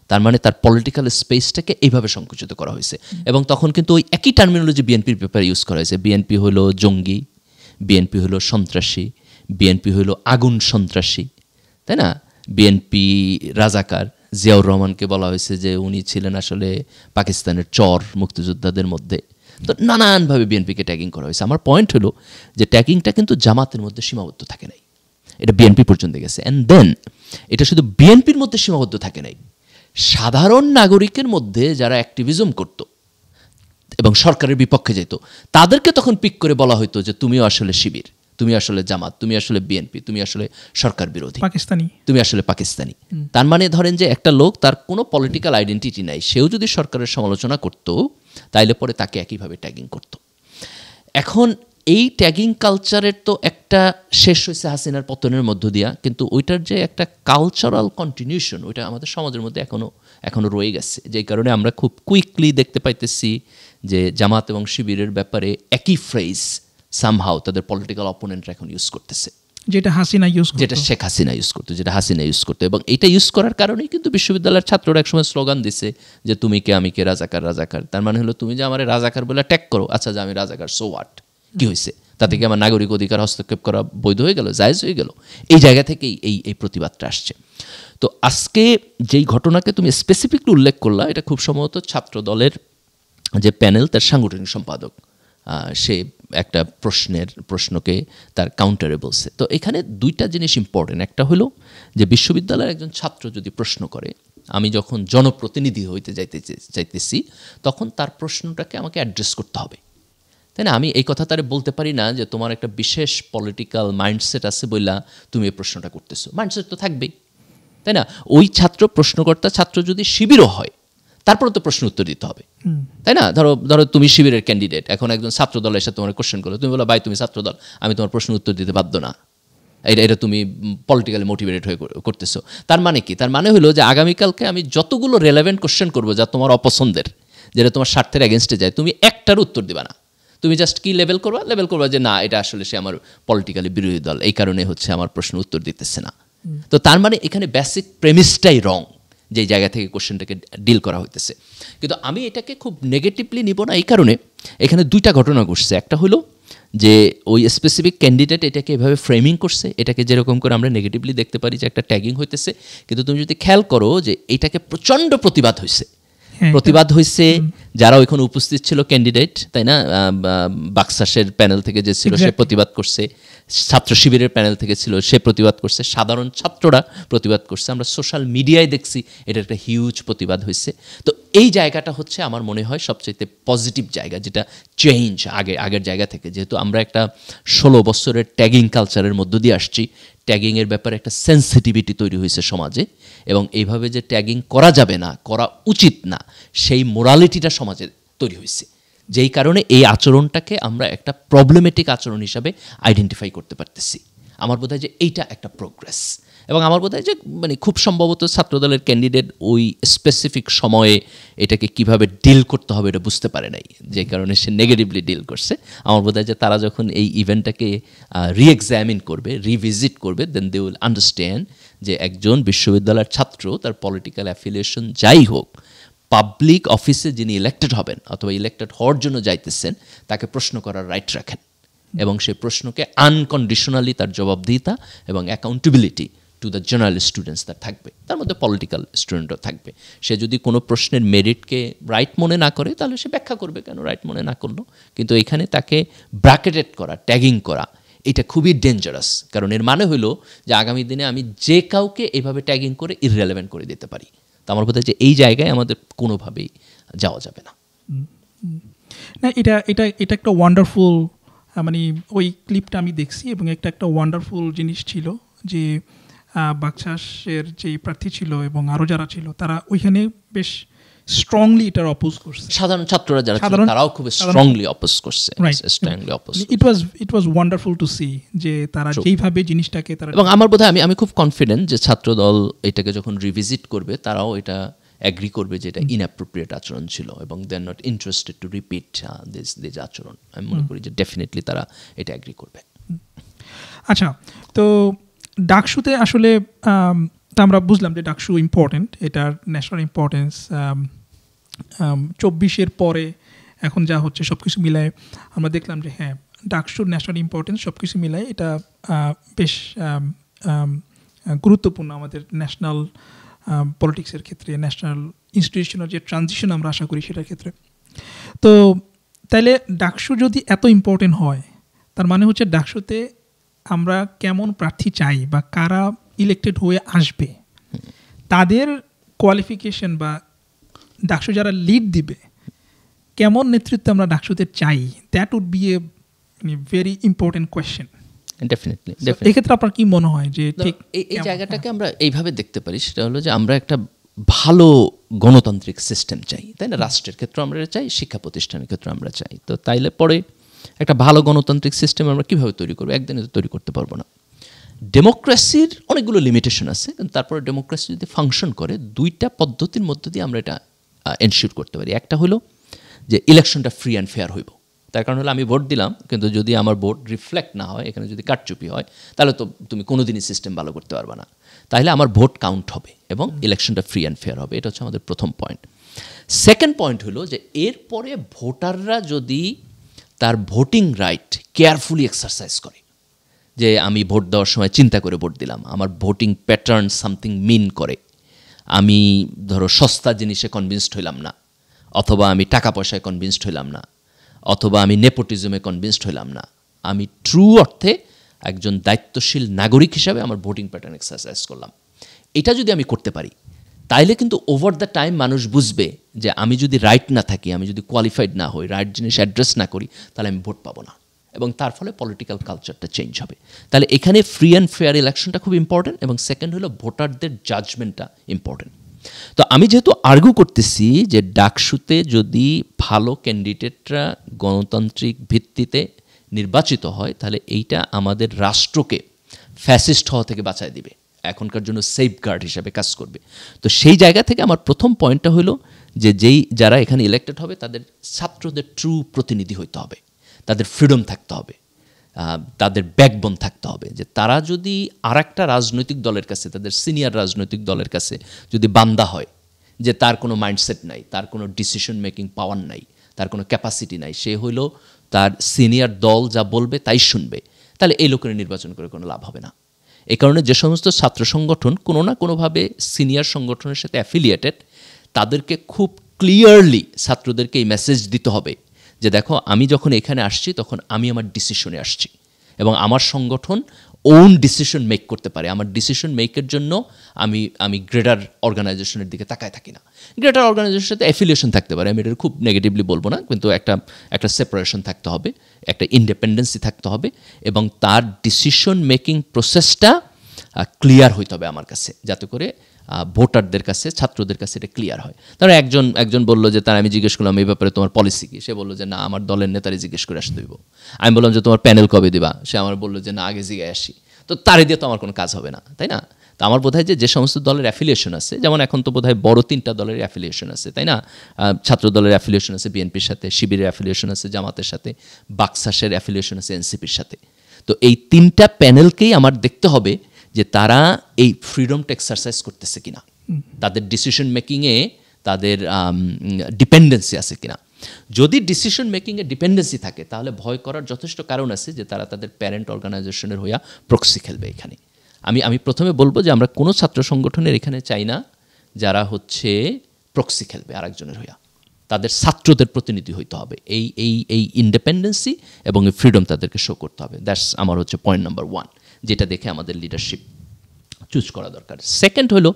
তার মানে তার পলিটিক্যাল স্পেসটাকে এইভাবে সংকুচিত করা হয়েছে। এবং তখন কিন্তু ওই একই টার্মিনোলজি বিএনপির ব্যাপারে ইউজ করা হয়েছে। বিএনপি হলো জঙ্গি, বিএনপি হলো সন্ত্রাসী, বিএনপি হলো আগুন সন্ত্রাসী, তাই না? বিএনপি রাজাকার। জিয়াউর রহমানকে বলা হয়েছে যে উনি ছিলেন আসলে পাকিস্তানের চর মুক্তিযোদ্ধাদের মধ্যে। তো নানানভাবে বিএনপিকে ট্যাগিং করা হয়েছে। আমার পয়েন্ট হলো যে ট্যাগিংটা কিন্তু জামাতের মধ্যে সীমাবদ্ধ থাকে নাই, এটা বিএনপি পর্যন্ত গেছে। অ্যান্ড দেন এটা শুধু বিএনপির মধ্যে সীমাবদ্ধ থাকে নাই, সাধারণ নাগরিকের মধ্যে যারা অ্যাক্টিভিজম করত এবং সরকারের বিপক্ষে যেত, তাদেরকে তখন পিক করে বলা হতো যে তুমিও আসলে শিবির, তুমি আসলে জামাত, তুমি আসলে বিএনপি, তুমি আসলে সরকার বিরোধী, তুমি আসলে পাকিস্তানি। তার মানে ধরেন যে একটা লোক, তার কোনো পলিটিক্যাল আইডেন্টিটি নাই, সেও যদি সরকারের সমালোচনা করত তাইলে পরে তাকে একইভাবে ট্যাগিং করত। এখন এই ট্যাগিং কালচারের তো একটা শেষ হয়েছে হাসিনার পতনের মধ্য দিয়া, কিন্তু ওইটার যে একটা কালচারাল কন্টিনিউশন, ওইটা আমাদের সমাজের মধ্যে এখনো রয়ে গেছে। যেই কারণে আমরা খুব কুইকলি দেখতে পাইতেছি যে জামাত এবং শিবিরের ব্যাপারে একই ফ্রেজ সামহাও তাদের পলিটিক্যাল অপোনেন্টরা এখন ইউজ করতেছে, যেটা হাসিনা ইউজ করতো, যেটা শেখ হাসিনা ইউজ করতো, যেটা হাসিনা ইউজ করতো। এবং এটা ইউজ করার কারণেই কিন্তু বিশ্ববিদ্যালয়ের ছাত্ররা একসময় স্লোগান দিছে যে তুমি কে আমি কে, রাজাকার রাজাকার। তার মানে হলো তুমি যে আমার রাজাকার বলে ট্যাগ করো, আচ্ছা যে আমি রাজাকার, সো হোয়াট, কি হয়েছে, তাতে কি আমার নাগরিক অধিকার হস্তক্ষেপ করা বৈধ হয়ে গেল, জায়েজ হয়ে গেল? এই জায়গা থেকেই এই প্রতিবাদটা আসছে। তো আজকে যেই ঘটনাকে তুমি স্পেসিফিকলি উল্লেখ করলা, এটা খুব সম্ভবত ছাত্র দলের যে প্যানেল, তার সাংগঠনিক সম্পাদক সে একটা প্রশ্নকে তার কাউন্টারে বলছে। তো এখানে দুইটা জিনিস ইম্পর্টেন্ট। একটা হলো যে বিশ্ববিদ্যালয়ের একজন ছাত্র যদি প্রশ্ন করে, আমি যখন জনপ্রতিনিধি হইতে চাইতেছি তখন তার প্রশ্নটাকে আমাকে অ্যাড্রেস করতে হবে, তাই না? আমি এই কথা তারে বলতে পারি না যে তোমার একটা বিশেষ পলিটিক্যাল মাইন্ডসেট আছে বইলা তুমি এই প্রশ্নটা করতেছো। মাইন্ডসেট তো থাকবেই, তাই না? ওই ছাত্রকর্তা ছাত্র যদি শিবিরও হয়, তারপরে তো প্রশ্ন উত্তর দিতে হবে, তাই না? ধরো তুমি শিবিরের ক্যান্ডিডেট, এখন একজন ছাত্র দল এসে তোমার কোশ্চেন করলো, তুমি বলো ভাই তুমি ছাত্র দল, আমি তোমার প্রশ্ন উত্তর দিতে বাধ্য না, এটা তুমি পলিটিক্যালি মোটিভেটেড হয়ে করতেছো। তার মানে কি? তার মানে হলো যে আগামীকালকে আমি যতগুলো রেলেভেন্ট কোশ্চেন করবো যা তোমার অপছন্দের, যেটা তোমার স্বার্থের এগেনস্টে যায়, তুমি একটার উত্তর দিবা না। তুমি জাস্ট কি লেবেল করবা যে না, এটা আসলে সে আমার পলিটিক্যালি বিরোধী দল, এই কারণে হচ্ছে আমার প্রশ্ন উত্তর দিতেছে না। তো তার মানে এখানে বেসিক প্রেমিসটাই রং, যে জায়গা থেকে কোশ্চেনটাকে ডিল করা হইতেছে। কিন্তু আমি এটাকে খুব নেগেটিভলি নিব না, এই কারণে এখানে দুইটা ঘটনা ঘটছে। একটা হলো যে ওই স্পেসিফিক ক্যান্ডিডেট এটাকে এভাবে ফ্রেমিং করছে, এটাকে যেরকম করে আমরা নেগেটিভলি দেখতে পারি যে একটা ট্যাগিং হইতেছে, কিন্তু তুমি যদি খেয়াল করো যে এটাকে প্রচণ্ড প্রতিবাদ হয়েছে যারা ওইখানে উপস্থিত ছিল ক্যান্ডিডেট, তাই না? বাকসাসের প্যানেল থেকে যে ছিল সে প্রতিবাদ করছে, ছাত্র শিবিরের প্যানেল থেকে ছিল সে প্রতিবাদ করছে, সাধারণ ছাত্ররা প্রতিবাদ করছে, আমরা সোশ্যাল মিডিয়ায় দেখছি এটা একটা হিউজ প্রতিবাদ হয়েছে। তো এই জায়গাটা হচ্ছে আমার মনে হয় সবচেয়ে পজিটিভ জায়গা, যেটা চেঞ্জ আগের জায়গা থেকে। যেহেতু আমরা একটা 16 বছরের ট্যাগিং কালচারের মধ্য দিয়ে আসছি, ট্যাগিংয়ের ব্যাপারে একটা সেন্সিটিভিটি তৈরি হয়েছে সমাজে, এবং এইভাবে যে ট্যাগিং করা যাবে না, করা উচিত না, সেই মোরালিটিটা সমাজে তৈরি হয়েছে, যেই কারণে এই আচরণটাকে আমরা একটা প্রবলেমেটিক আচরণ হিসাবে আইডেন্টিফাই করতে পারতেছি। আমার বোধ হয় যে এইটা একটা প্রোগ্রেস, এবং আমার বোধ হয় যে মানে খুব সম্ভবত ছাত্রদলের ক্যান্ডিডেট ওই স্পেসিফিক সময়ে এটাকে কিভাবে ডিল করতে হবে এটা বুঝতে পারে নাই, যে কারণে সে নেগেটিভলি ডিল করছে। আমার বোধ হয় যে তারা যখন এই ইভেন্টটাকে রিএক্সামিন করবে, রিভিজিট করবে, দেন দে উইল আন্ডারস্ট্যান্ড যে একজন বিশ্ববিদ্যালয়ের ছাত্র, তার পলিটিক্যাল অ্যাফিলিয়েশন যাই হোক, পাবলিক অফিসে যিনি ইলেক্টেড হবেন অথবা ইলেক্টেড হওয়ার জন্য যাইতেছেন, তাকে প্রশ্ন করার রাইট রাখেন, এবং সেই প্রশ্নকে আনকন্ডিশনালি তার জবাবদিহিতা এবং accountability to the general students তার থাকবে, তার মধ্যে পলিটিক্যাল স্টুডেন্টও থাকবে। সে যদি কোনো প্রশ্নের মেরিটকে রাইট মনে না করে, তাহলে সে ব্যাখ্যা করবে কেন রাইট মনে না করলো। কিন্তু এখানে তাকে ব্র্যাকেটেড করা, ট্যাগিং করা, এটা খুবই ডেঞ্জারাস। কারণ এর মানে হলো যে আগামী দিনে আমি যে কাউকে এইভাবে ট্যাগিং করে ইররেলেভেন্ট করে দিতে পারি। তো আমার বোধ হয় যে এই জায়গায় আমাদের কোনোভাবেই যাওয়া যাবে না। না, এটা একটা ওয়ান্ডারফুল, মানে ওই ক্লিপটা আমি দেখছি, এবং একটা ওয়ান্ডারফুল জিনিস ছিল যে বাকশাসের যেই প্রার্থী ছিল এবং আরও যারা ছিল, তারা ওইখানে বেশ স্ট্রংলি এটার অপোজ করছে। সাধারণ ছাত্ররা যারা ছিল তারাও খুব স্ট্রংলি অপোজ করছে, strongly oppose. It was wonderful to see যে তারা যেইভাবে জিনিসটাকে তারা, এবং আমার বোধহয় আমি খুব কনফিডেন্ট যে ছাত্রদল এটাকে যখন রিভিজিট করবে, তারাও এটা অ্যাগ্রি করবে যে এটা ইনঅ্যাপ্রোপ্রিয়েট আচরণ ছিল, এবং they are not interested to repeat this আচরণ। আমি মনে করি যে ডেফিনেটলি তারা এটা অ্যাগ্রি করবে। আচ্ছা, তো ডাকসুতে আসলে তা আমরা বুঝলাম যে ডাকসু ইম্পর্টেন্ট, এটার ন্যাশনাল ইম্পর্টেন্স 24-এর পরে এখন যা হচ্ছে সব কিছু মিলায় আমরা দেখলাম যে হ্যাঁ, ডাকসুর ন্যাশনাল ইম্পর্টেন্স সব কিছু মিলায় এটা বেশ গুরুত্বপূর্ণ আমাদের ন্যাশনাল পলিটিক্সের ক্ষেত্রে, ন্যাশনাল ইনস্টিটিউশনাল যে ট্রানজিশন আমরা আশা করি সেটার ক্ষেত্রে। তো তাইলে ডাকসু যদি এত ইম্পর্টেন্ট হয়, তার মানে হচ্ছে ডাকসুতে আমরা কেমন প্রার্থী চাই বা কারা ইলেক্টেড হয়ে আসবে, তাদের কোয়ালিফিকেশন বা ডাকসু যারা লিড দিবে, কেমন নেতৃত্ব আমরা ডাকসুতে চাই, that would be a very important question. Definitely. এক্ষেত্রে আপনার কি মনে হয় যে ঠিক এই জায়গাটাকে আমরা এইভাবে দেখতে পারি, সেটা হলো যে আমরা একটা ভালো গণতান্ত্রিক সিস্টেম চাই, তাই না? রাষ্ট্রের ক্ষেত্রে আমরা চাই, শিক্ষা প্রতিষ্ঠানের ক্ষেত্রে আমরা চাই। তো তাইলে পরে একটা ভালো গণতান্ত্রিক সিস্টেম আমরা কীভাবে তৈরি করবো? একদিনে তো তৈরি করতে পারবো না। ডেমোক্রেসির অনেকগুলো লিমিটেশন আছে, কিন্তু তারপরে ডেমোক্রেসি যদি ফাংশন করে, দুইটা পদ্ধতির মধ্য দিয়ে আমরা এটা এনশিওর করতে পারি। একটা হলো যে ইলেকশনটা ফ্রি অ্যান্ড ফেয়ার হইব, তার কারণ হলো আমি ভোট দিলাম, কিন্তু যদি আমার ভোট রিফ্লেক্ট না হয়, এখানে যদি কারচুপি হয়, তাহলে তো তুমি কোনোদিনই সিস্টেম ভালো করতে পারবে না। তাহলে আমার ভোট কাউন্ট হবে এবং ইলেকশনটা ফ্রি অ্যান্ড ফেয়ার হবে। এটা হচ্ছে আমাদের প্রথম পয়েন্ট। সেকেন্ড পয়েন্ট হলো যে এরপরে ভোটাররা যদি তার ভোটিং রাইট কেয়ারফুলি এক্সারসাইজ করে, যে আমি ভোট দেওয়ার সময় চিন্তা করে ভোট দিলাম, আমার ভোটিং প্যাটার্ন সামথিং মিন করে, আমি ধরো সস্তা জিনিসে কনভিন্সড হইলাম না, অথবা আমি টাকা পয়সায় কনভিন্সড হইলাম না, অথবা আমি নেপোটিজমে কনভিন্সড হইলাম না, আমি ট্রু অর্থে একজন দায়িত্বশীল নাগরিক হিসাবে আমার ভোটিং প্যাটার্ন এক্সারসাইজ করলাম। এটা যদি আমি করতে পারি, তাইলে কিন্তু ওভার দ্য টাইম মানুষ বুঝবে যে আমি যদি রাইট না থাকি, আমি যদি কোয়ালিফাইড না হই, রাইট জিনিস অ্যাড্রেস না করি, তাহলে আমি ভোট পাবো না, এবং তার ফলে পলিটিক্যাল কালচারটা চেঞ্জ হবে। তাহলে এখানে ফ্রি অ্যান্ড ফেয়ার ইলেকশনটা খুব ইম্পর্টেন্ট, এবং সেকেন্ড হলো ভোটারদের জাজমেন্টটা ইম্পর্টেন্ট। তো আমি যেহেতু আর্গু করতেছি যে ডাকসুতে যদি ভালো ক্যান্ডিডেটরা গণতান্ত্রিক ভিত্তিতে নির্বাচিত হয়, তাহলে এইটা আমাদের রাষ্ট্রকে ফ্যাসিস্ট হওয়া থেকে বাঁচায় দিবে, এখনকার জন্য সেফগার্ড হিসাবে কাজ করবে। তো সেই জায়গা থেকে আমার প্রথম পয়েন্টটা হলো যে যারা এখানে ইলেক্টেড হবে তাদের ছাত্রদের ট্রু প্রতিনিধি হইতে হবে, তাদের ফ্রিডম থাকতে হবে, তাদের ব্যাকবোন থাকতে হবে, যে তারা যদি আরেকটা রাজনৈতিক দলের কাছে, তাদের সিনিয়র রাজনৈতিক দলের কাছে যদি বান্দা হয়, যে তার কোনো মাইন্ডসেট নাই, তার কোনো ডিসিশন মেকিং পাওয়ার নাই, তার কোনো ক্যাপাসিটি নাই, সে হইল তার সিনিয়র দল যা বলবে তাই শুনবে, তাহলে এই লোকের নির্বাচন করে কোনো লাভ হবে না। এই কারণে যে সমস্ত ছাত্র সংগঠন কোনো না কোনোভাবে সিনিয়র সংগঠনের সাথে অ্যাফিলিয়েটেড, তাদেরকে খুব ক্লিয়ারলি ছাত্রদেরকে এই মেসেজ দিতে হবে যে দেখো, আমি যখন এখানে আসছি তখন আমি আমার ডিসিশনে আসছি, এবং আমার সংগঠন ওন ডিসিশন মেক করতে পারে। আমার ডিসিশন মেকের জন্য আমি গ্রেটার অর্গানাইজেশনের দিকে তাকায় থাকি না। গ্রেটার অর্গানাইজেশনের সাথে অ্যাফিলিয়েশন থাকতে পারে, আমি এটা খুব নেগেটিভলি বলবো না, কিন্তু একটা সেপারেশন থাকতে হবে, একটা ইন্ডিপেন্ডেন্সি থাকতে হবে, এবং তার ডিসিশন মেকিং প্রসেসটা ক্লিয়ার হইতে হবে আমার কাছে, যাতে করে ভোটারদের কাছে, ছাত্রদের কাছে এটা ক্লিয়ার হয়। তারা একজন বললো যে আমি জিজ্ঞেস করলাম এই ব্যাপারে তোমার পলিসি কি, সে বললো যে না, আমার দলের নেতারে জিজ্ঞেস করে আসতে হইব। আমি বললাম যে তোমার প্যানেল কবে দিবা, সে আমার বললো যে না, আগে জিজ্ঞাসা আসি। তো তারে দিয়ে তো আমার কোনো কাজ হবে না, তাই না? তো আমার বোধ হয় যে সমস্ত দলের অ্যাফিলিয়েশন আছে, যেমন এখন তো বোধ হয় বড় 3টা দলের অ্যাফিলিয়েশন আছে, তাই না? ছাত্র দলের অ্যাফিলিয়েশন আছে বিএনপির সাথে, শিবিরের অ্যাফিলিয়েশন আছে জামাতের সাথে, বাকশাসের অ্যাফিলিয়েশন আছে এনসিপির সাথে। তো এই 3টা প্যানেলকেই আমার দেখতে হবে যে তারা এই ফ্রিডমটা এক্সারসাইজ করতেছে কিনা, তাদের ডিসিশন মেকিংয়ে তাদের ডিপেন্ডেন্সি আছে কিনা। যদি ডিসিশন মেকিংয়ে ডিপেন্ডেন্সি থাকে, তাহলে ভয় করার যথেষ্ট কারণ আছে যে তারা তাদের প্যারেন্ট অর্গানাইজেশনের হইয়া প্রক্সি খেলবে এখানে। আমি প্রথমে বলবো যে আমরা কোনো ছাত্র সংগঠনের এখানে চাই না যারা হচ্ছে প্রক্সি খেলবে আরেকজনের হইয়া। তাদের ছাত্রদের প্রতিনিধি হইতে হবে, এই ইন্ডিপেন্ডেন্সি এবং এই ফ্রিডম তাদেরকে শো করতে হবে। দ্যাটস আমার হচ্ছে পয়েন্ট নাম্বার 1, যেটা দেখে আমাদের লিডারশিপ চুজ করা দরকার। সেকেন্ড হলো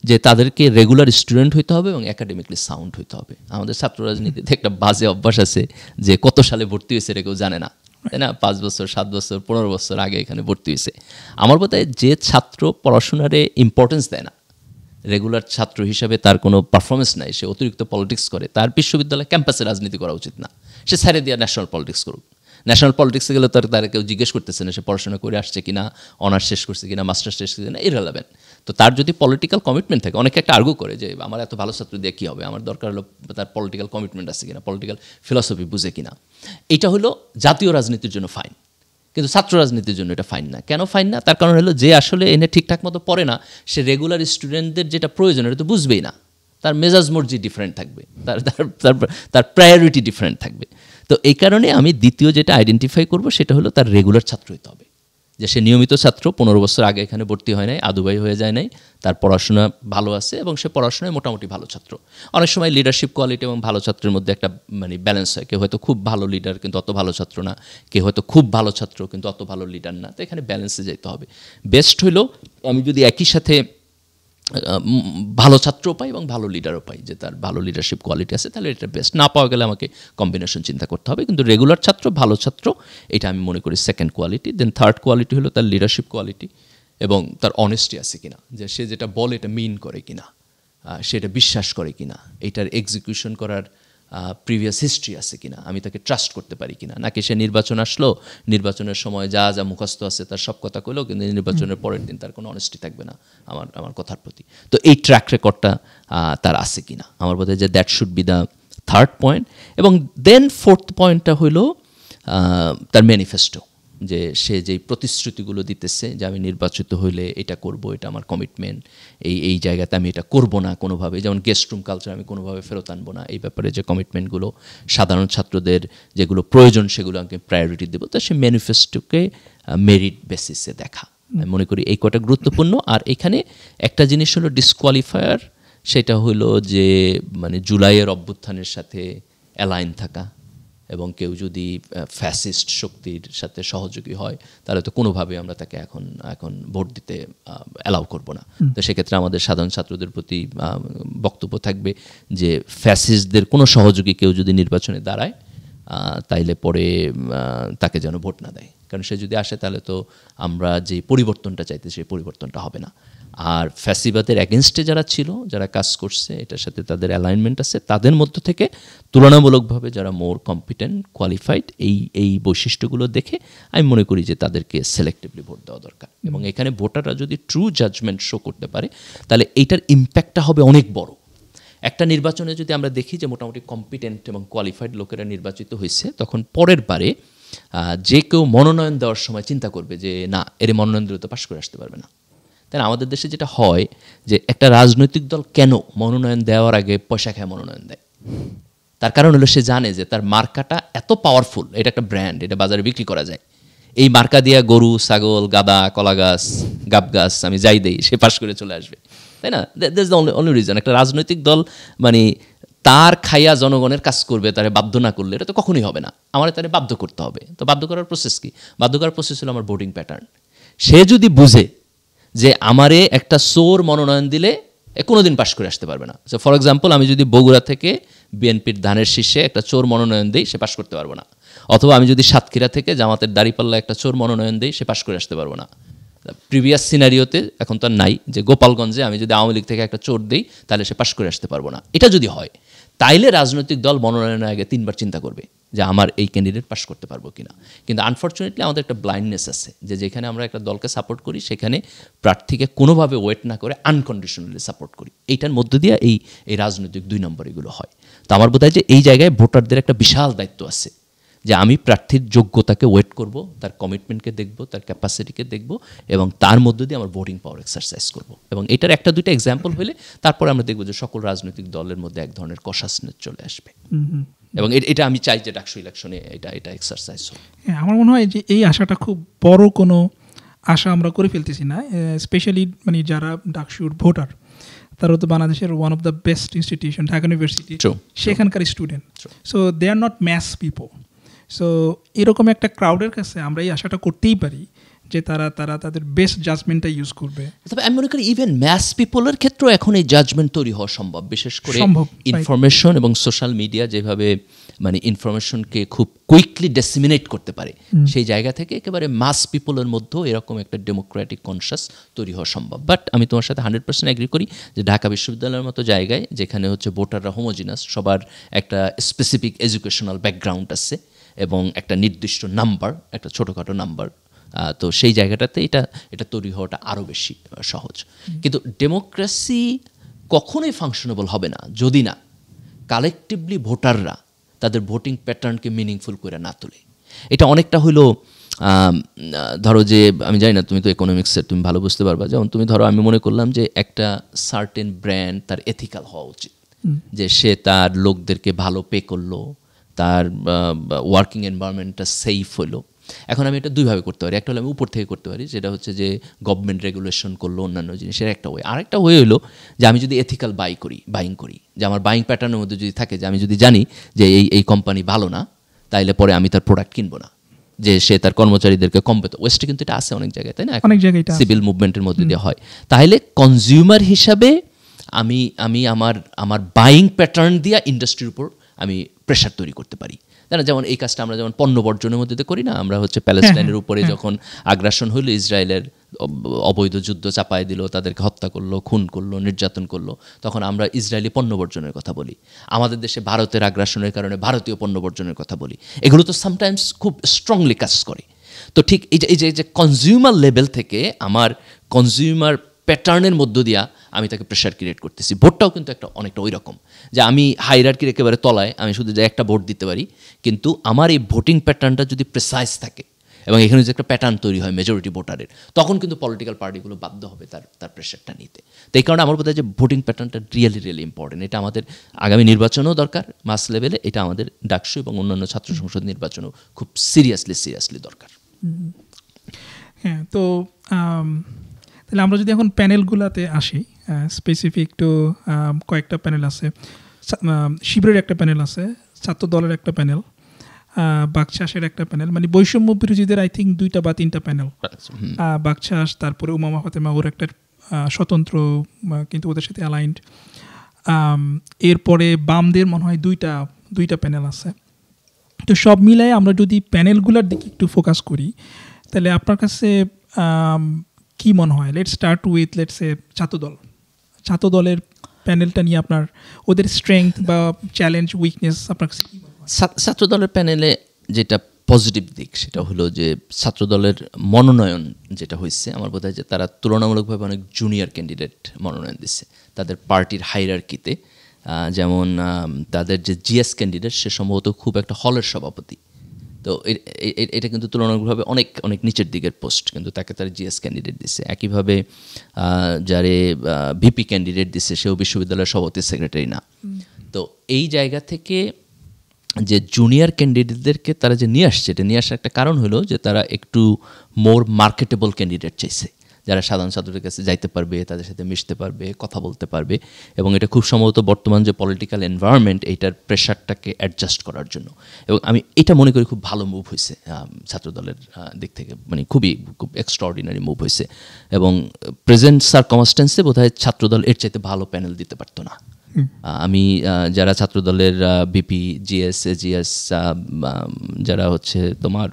যে তাদেরকে রেগুলার স্টুডেন্ট হইতে হবে এবং একাডেমিকলি সাউন্ড হইতে হবে। আমাদের ছাত্র রাজনীতিতে একটা বাজে অভ্যাস আছে যে কত সালে ভর্তি হয়েছে এটা কেউ জানে না, তাই না? 5 বছর 7 বছর 15 বছর আগে এখানে ভর্তি হয়েছে। আমার বোধ হয় যে ছাত্র পড়াশোনারে ইম্পর্টেন্স দেয় না, রেগুলার ছাত্র হিসাবে তার কোনো পারফরমেন্স নাই, সে অতিরিক্ত পলিটিক্স করে, তার বিশ্ববিদ্যালয় ক্যাম্পাসে রাজনীতি করা উচিত না। সে ছাড়ে দিয়ে ন্যাশনাল পলিটিক্স করুক। ন্যাশনাল পলিটিক্সে গেলে তারা কেউ জিজ্ঞেস করতেছে না সে পড়াশোনা করে আসছে কিনা, অনার্স শেষ করছে কিনা, মাস্টার্স শেষ করছে কিনা, ইররিলেভেন্ট। তো তার যদি পলিটিক্যাল কমিটমেন্ট থাকে, অনেকে একটা আর্গু করে যে আমার এত ভালো ছাত্র দিয়ে কী হবে, আমার দরকার হলো তার পলিটিক্যাল কমিটমেন্ট আছে কিনা, পলিটিক্যাল ফিলসফি বুঝে কিনা। এটা হলো জাতীয় রাজনীতির জন্য ফাইন, কিন্তু ছাত্র রাজনীতির জন্য এটা ফাইন না। কেন ফাইন না? তার কারণ হলো যে আসলে এনে ঠিকঠাক মতো পড়ে না, সে রেগুলার স্টুডেন্টদের যেটা প্রয়োজন এটা তো বুঝবেই না, তার মেজাজ মর্জি ডিফারেন্ট থাকবে, তার প্রায়োরিটি ডিফারেন্ট থাকবে। তো এই কারণে আমি দ্বিতীয় যেটা আইডেন্টিফাই করব সেটা হলো তার রেগুলার ছাত্র হতে হবে, যে সে নিয়মিত ছাত্র, 15 বছর আগে এখানে ভর্তি হয় নাই, আদুবাই হয়ে যায় নাই, তার পড়াশোনা ভালো আছে এবং সে পড়াশোনায় মোটামুটি ভালো ছাত্র। অনেক সময় লিডারশিপ কোয়ালিটি এবং ভালো ছাত্রের মধ্যে একটা ব্যালেন্স হয়, কেউ হয়তো খুব ভালো লিডার কিন্তু অত ভালো ছাত্র না, কেউ হয়তো খুব ভালো ছাত্র কিন্তু অত ভালো লিডার না। তো এখানে ব্যালেন্সে যেতে হবে। বেস্ট হইল আমি যদি একই সাথে ভালো ছাত্রও পাই এবং ভালো লিডারও পাই, যে তার ভালো লিডারশিপ কোয়ালিটি আছে, তাহলে এটা বেস্ট। না পাওয়া গেলে আমাকে কম্বিনেশন চিন্তা করতে হবে, কিন্তু রেগুলার ছাত্র, ভালো ছাত্র, এটা আমি মনে করি সেকেন্ড কোয়ালিটি। দেন থার্ড কোয়ালিটি হলো তার লিডারশিপ কোয়ালিটি এবং তার অনেস্টি আছে কিনা, যে সে যেটা বলে এটা মিন করে কিনা, সেটা বিশ্বাস করে কিনা, এটার এক্সিকিউশন করার প্রিভিয়াস হিস্ট্রি আছে কিনা, আমি তাকে ট্রাস্ট করতে পারি কিনা। নাকি সে নির্বাচন আসলো, নির্বাচনের সময় যা যা মুখস্থ আছে তার সব কথা কইলো, কিন্তু নির্বাচনের পরের দিন তার কোনো অনেস্টি থাকবে না আমার কথার প্রতি। তো এই ট্র্যাক রেকর্ডটা তার আছে কিনা, আমার বোধ হয় যে that should be the third point. এবং দেন ফোর্থ পয়েন্টটা হলো তার ম্যানিফেস্টো, যে সে যেই প্রতিশ্রুতিগুলো দিতেছে যে আমি নির্বাচিত হইলে এটা করব, এটা আমার কমিটমেন্ট, এই জায়গাতে আমি এটা করব না কোনোভাবে, যেমন গেস্ট রুম কালচার আমি কোনোভাবে ফেরত আনবো না, এই ব্যাপারে যে কমিটমেন্টগুলো, সাধারণ ছাত্রদের যেগুলো প্রয়োজন সেগুলো আমি প্রায়োরিটি দেবো, তো সে ম্যানিফেস্টোকে মেরিট বেসিসে দেখা, আমি মনে করি এই কটা গুরুত্বপূর্ণ। আর এখানে একটা জিনিস হলো ডিসকোয়ালিফায়ার, সেটা হলো যে মানে জুলাইয়ের অভ্যুত্থানের সাথে অ্যালাইন থাকা, এবং কেউ যদি ফ্যাসিস্ট শক্তির সাথে সহযোগী হয় তাহলে তো কোনোভাবে আমরা তাকে এখন ভোট দিতে অ্যালাউ করব না। তো সেক্ষেত্রে আমাদের সাধারণ ছাত্রদের প্রতি বক্তব্য থাকবে যে ফ্যাসিস্টদের কোনো সহযোগী কেউ যদি নির্বাচনে দাঁড়ায় তাইলে পরে তাকে যেন ভোট না দেয়, কারণ সে যদি আসে তাহলে তো আমরা যে পরিবর্তনটা চাইতে সেই পরিবর্তনটা হবে না। আর ফ্যাসিবাদের অ্যাগেনস্টে যারা ছিল, যারা কাজ করছে, এটার সাথে তাদের অ্যালাইনমেন্ট আছে, তাদের মধ্য থেকে তুলনামূলকভাবে যারা মোর কম্পিটেন্ট, কোয়ালিফাইড, এই বৈশিষ্ট্যগুলো দেখে আমি মনে করি যে তাদেরকে সিলেক্টিভলি ভোট দেওয়া দরকার। এবং এখানে ভোটাররা যদি ট্রু জাজমেন্ট শো করতে পারে তাহলে এইটার ইম্প্যাক্টটা হবে অনেক বড়। একটা নির্বাচনে যদি আমরা দেখি যে মোটামুটি কম্পিটেন্ট এবং কোয়ালিফাইড লোকেরা নির্বাচিত হয়েছে, তখন পরের বারে যে কেউ মনোনয়ন দেওয়ার সময় চিন্তা করবে যে না, এর মনোনয়ন দিলে তো পাশ করে আসতে পারবে না। তাই আমাদের দেশে যেটা হয় যে একটা রাজনৈতিক দল কেন মনোনয়ন দেওয়ার আগে পয়সা খেয়ে মনোনয়ন দেয়, তার কারণ হলো সে জানে যে তার মার্কাটা এত পাওয়ারফুল, এটা একটা ব্র্যান্ড, এটা বাজারে বিক্রি করা যায়, এই মার্কা দিয়া গরু, ছাগল, গাদা, কলা গাছ, গাব গাছ আমি যাই দেই, সে পাশ করে চলে আসবে, তাই না? That is the only reason. একটা রাজনৈতিক দল মানে তার খাইয়া জনগণের কাজ করবে, তারে বাধ্য না করলে এটা তো কখনোই হবে না, আমার তারে বাধ্য করতে হবে। তো বাধ্য করার প্রসেস কি? বাধ্য করার প্রসেস হলো আমার ভোটিং প্যাটার্ন। সে যদি বুঝে যে আমারে একটা চোর মনোনয়ন দিলে কোনোদিন পাশ করে আসতে পারবে না, সো ফর এক্সাম্পল আমি যদি বগুড়া থেকে বিএনপির ধানের শীর্ষে একটা চোর মনোনয়ন দিই, সে পাশ করতে পারবো না। অথবা আমি যদি সাতক্ষীরা থেকে জামাতের দাঁড়িপাল্লা একটা চোর মনোনয়ন দিই, সে পাশ করে আসতে পারবো না। প্রিভিয়াস সিনারিওতে, এখন তো আর নাই, যে গোপালগঞ্জে আমি যদি আওয়ামী লীগ থেকে একটা চোর দিই তাহলে সে পাশ করে আসতে পারবো না। এটা যদি হয় তাইলে রাজনৈতিক দল মনোনয়নের আগে 3বার চিন্তা করবে যে আমার এই ক্যান্ডিডেট পাশ করতে পারবো কিনা। কিন্তু আনফর্চুনেটলি আমাদের একটা ব্লাইন্ডনেস আছে যে যেখানে আমরা একটা দলকে সাপোর্ট করি সেখানে প্রার্থীকে কোনোভাবে ওয়েট না করে আনকন্ডিশনালি সাপোর্ট করি। এইটার মধ্য দিয়ে এই রাজনৈতিক 2 নম্বর এগুলো হয়। তো আমার বোধ হয় যে এই জায়গায় ভোটারদের একটা বিশাল দায়িত্ব আছে যে আমি প্রার্থীর যোগ্যতাকে ওয়েট করব, তার কমিটমেন্টকে দেখব, তার ক্যাপাসিটিকে দেখব, এবং তার মধ্য দিয়ে আমার ভোটিং পাওয়ার এক্সারসাইজ করব। এবং এটার 1-2টা এক্সাম্পল হলে তারপরে আমরা দেখব যে সকল রাজনৈতিক দলের মধ্যে এক ধরনের কশাসনেস চলে আসবে। এবং এটা আমি চাই যে ডাকসু ইলেকশনে এটা এক্সারসাইজ হোক। হ্যাঁ, আমার মনে হয় যে এই আশাটা খুব বড় কোনো আশা আমরা করে ফেলতেছি না, স্পেশালি মানে যারা ডাকসুর ভোটার তারা তো বাংলাদেশের one of the best institution Dhaka university, সেখানকার student, so they are not mass people. So এরকম একটা ক্রাউডের কাছে আমরা এই আশাটা করতেই পারি যে তারা তাদের বেস্ট জাজমেন্টটা ইউজ করবে। তবে আমি মনে করি ইভেন ম্যাস পিপলের ক্ষেত্রেও এখন এই জাজমেন্ট তৈরি হওয়া সম্ভব, বিশেষ করে ইনফরমেশন এবং সোশ্যাল মিডিয়া যেভাবে মানে ইনফরমেশনকে খুব কুইকলি ডেসিমিনেট করতে পারে, সেই জায়গা থেকে একেবারে মাস পিপলের মধ্যেও এরকম একটা ডেমোক্রেটিক কনসাস তৈরি হওয়া সম্ভব। বাট আমি তোমার সাথে 100% এগ্রি করি যে ঢাকা বিশ্ববিদ্যালয়ের মতো জায়গায় যেখানে হচ্ছে ভোটাররা হোমোজিনাস, সবার একটা স্পেসিফিক এডুকেশনাল ব্যাকগ্রাউন্ড আছে এবং একটা নির্দিষ্ট নাম্বার, একটা ছোটোখাটো নাম্বার, তো সেই জায়গাটাতে এটা তৈরি হওয়াটা আরও বেশি সহজ। কিন্তু ডেমোক্রেসি কখনোই ফাংশনেবল হবে না যদি না কালেকটিভলি ভোটাররা তাদের ভোটিং প্যাটার্নকে মিনিংফুল করে না তোলে। এটা অনেকটা হলো ধরো যে আমি জানি না, তুমি তো ইকোনমিক্সের, তুমি ভালো বুঝতে পারবা। যেমন তুমি ধরো আমি মনে করলাম যে একটা সার্টেন ব্র্যান্ড তার এথিক্যাল হওয়া উচিত, যে সে তার লোকদেরকে ভালো পে করলো, তার ওয়ার্কিং এনভায়রনমেন্টটা সেফ হলো। এখন আমি এটা 2ভাবে করতে পারি। একটা হলো আমি উপর থেকে করতে পারি, যেটা হচ্ছে যে গভর্নমেন্ট রেগুলেশন করলো অন্যান্য জিনিসের একটা ওয়ে। আরেকটা ওয়ে হলো যে আমি যদি এথিক্যাল বাইং করি, যে আমার বাইং প্যাটার্নের মধ্যে যদি থাকে যে আমি যদি জানি যে এই কোম্পানি ভালো না, তাইলে পরে আমি তার প্রোডাক্ট কিনবো না, যে সে তার কর্মচারীদেরকে কম্পেত। ওয়েস্টে কিন্তু এটা আছে অনেক জায়গায়, তাই না? অনেক জায়গায় সিভিল মুভমেন্টের মধ্যে দিয়ে হয়। তাহলে কনজিউমার হিসাবে আমি আমার বাইং প্যাটার্ন দিয়ে ইন্ডাস্ট্রির উপর আমি প্রেশার তৈরি করতে পারি। যেমন এই কাজটা আমরা যেমন পণ্য বর্জনের মধ্যে করি না, আমরা হচ্ছে প্যালেস্টাইনের উপরে যখন আগ্রাসন হইলো, ইসরায়েলের অবৈধ যুদ্ধ চাপায় দিল, তাদেরকে হত্যা করলো, খুন করলো, নির্যাতন করলো, তখন আমরা ইসরায়েলি পণ্য বর্জনের কথা বলি। আমাদের দেশে ভারতের আগ্রাসনের কারণে ভারতীয় পণ্য বর্জনের কথা বলি। এগুলো তো সামটাইমস খুব স্ট্রংলি কাজ করে। তো ঠিক এই যে কনজিউমার লেভেল থেকে আমার কনজিউমার প্যাটার্নের মধ্য দিয়া আমি তাকে প্রেশার ক্রিয়েট করতেছি। ভোটটাও কিন্তু একটা অনেকটা ওই রকম, যে আমি হাইরার্কির একেবারে তলায়, আমি শুধু যে একটা ভোট দিতে পারি, কিন্তু আমার এই ভোটিং প্যাটার্নটা যদি প্রেসাইজ থাকে এবং এখানে যে একটা প্যাটার্ন তৈরি হয় মেজরিটি ভোটারের, তখন কিন্তু পলিটিক্যাল পার্টিগুলো বাধ্য হবে তার প্রেশারটা নিতে। তো এই কারণে আমার বোধ হয় যে ভোটিং প্যাটার্নটা রিয়েলি ইম্পর্টেন্ট। এটা আমাদের আগামী নির্বাচনেও দরকার মাস লেভেলে, এটা আমাদের ডাকসু এবং অন্যান্য ছাত্র সংসদ নির্বাচনেও খুব সিরিয়াসলি দরকার। হ্যাঁ, তো তাহলে আমরা যদি এখন প্যানেলগুলোতে আসি, স্পেসিফিক টু কয়েকটা প্যানেল আছে। শিবিরের একটা প্যানেল আছে, ছাত্র দলের একটা প্যানেল, বাকচাষের একটা প্যানেল, মানে বৈষম্য বিরোধীদের আই থিঙ্ক 2টা বা 3টা প্যানেল। বাকচাষ, তারপরে উমামা ফাতেমা ওর একটা স্বতন্ত্র, কিন্তু ওদের সাথে অ্যালাইন্ড। এরপরে বামদের মনে হয় দুইটা প্যানেল আছে। তো সব মিলাই আমরা যদি প্যানেলগুলোর দিকে একটু ফোকাস করি, তাহলে আপনার কাছে কি মনে হয়? লেটস স্টার্ট উইথ ছাত্র দলের প্যানেলটা নিয়ে আপনার ওদের স্ট্রেংথ বা চ্যালেঞ্জ, উইকনেস আপনার কাছে কি মনে হয়? ছাত্র দলের প্যানেলে যেটা পজিটিভ দিক সেটা হলো যে ছাত্র দলের মনোনয়ন যেটা হয়েছে, আমার বোধ হয় যে তারা তুলনামূলকভাবে অনেক জুনিয়র ক্যান্ডিডেট মনোনয়ন দিচ্ছে তাদের পার্টির হাইরার্কিতে। যেমন তাদের যে জিএস ক্যান্ডিডেট সে সম্ভবত খুব একটা হলের সভাপতি, তো এটা কিন্তু তুলনামূলকভাবে অনেক নিচের দিকের পোস্ট, কিন্তু তাকে তারা জিএস ক্যান্ডিডেট দিচ্ছে। একইভাবে যারে ভিপি ক্যান্ডিডেট দিচ্ছে সেও বিশ্ববিদ্যালয়ের সভাপতি সেক্রেটারি না। তো এই জায়গা থেকে যে জুনিয়র ক্যান্ডিডেটদেরকে তারা যে নিয়ে আসছে, এটা নিয়ে আসার একটা কারণ হলো যে তারা একটু মোর মার্কেটেবল ক্যান্ডিডেট চাইছে, যারা সাধারণ ছাত্রদের কাছে যাইতে পারবে, তাদের সাথে মিশতে পারবে, কথা বলতে পারবে। এবং এটা খুব সম্ভবত বর্তমান যে পলিটিক্যাল এনভায়রনমেন্ট, এইটার প্রেশারটাকে অ্যাডজাস্ট করার জন্য। এবং আমি এটা মনে করি খুব ভালো মুভ হয়েছে ছাত্রদলের দিক থেকে, মানে খুব এক্সট্রাঅর্ডিনারি মুভ হয়েছে। এবং প্রেজেন্ট সার্কামস্টেন্সে বোধহয় ছাত্রদল এর চাইতে ভালো প্যানেল দিতে পারতো না। আমি যারা ছাত্রদলের বিপি, জিএস, এজিএস, যারা হচ্ছে তোমার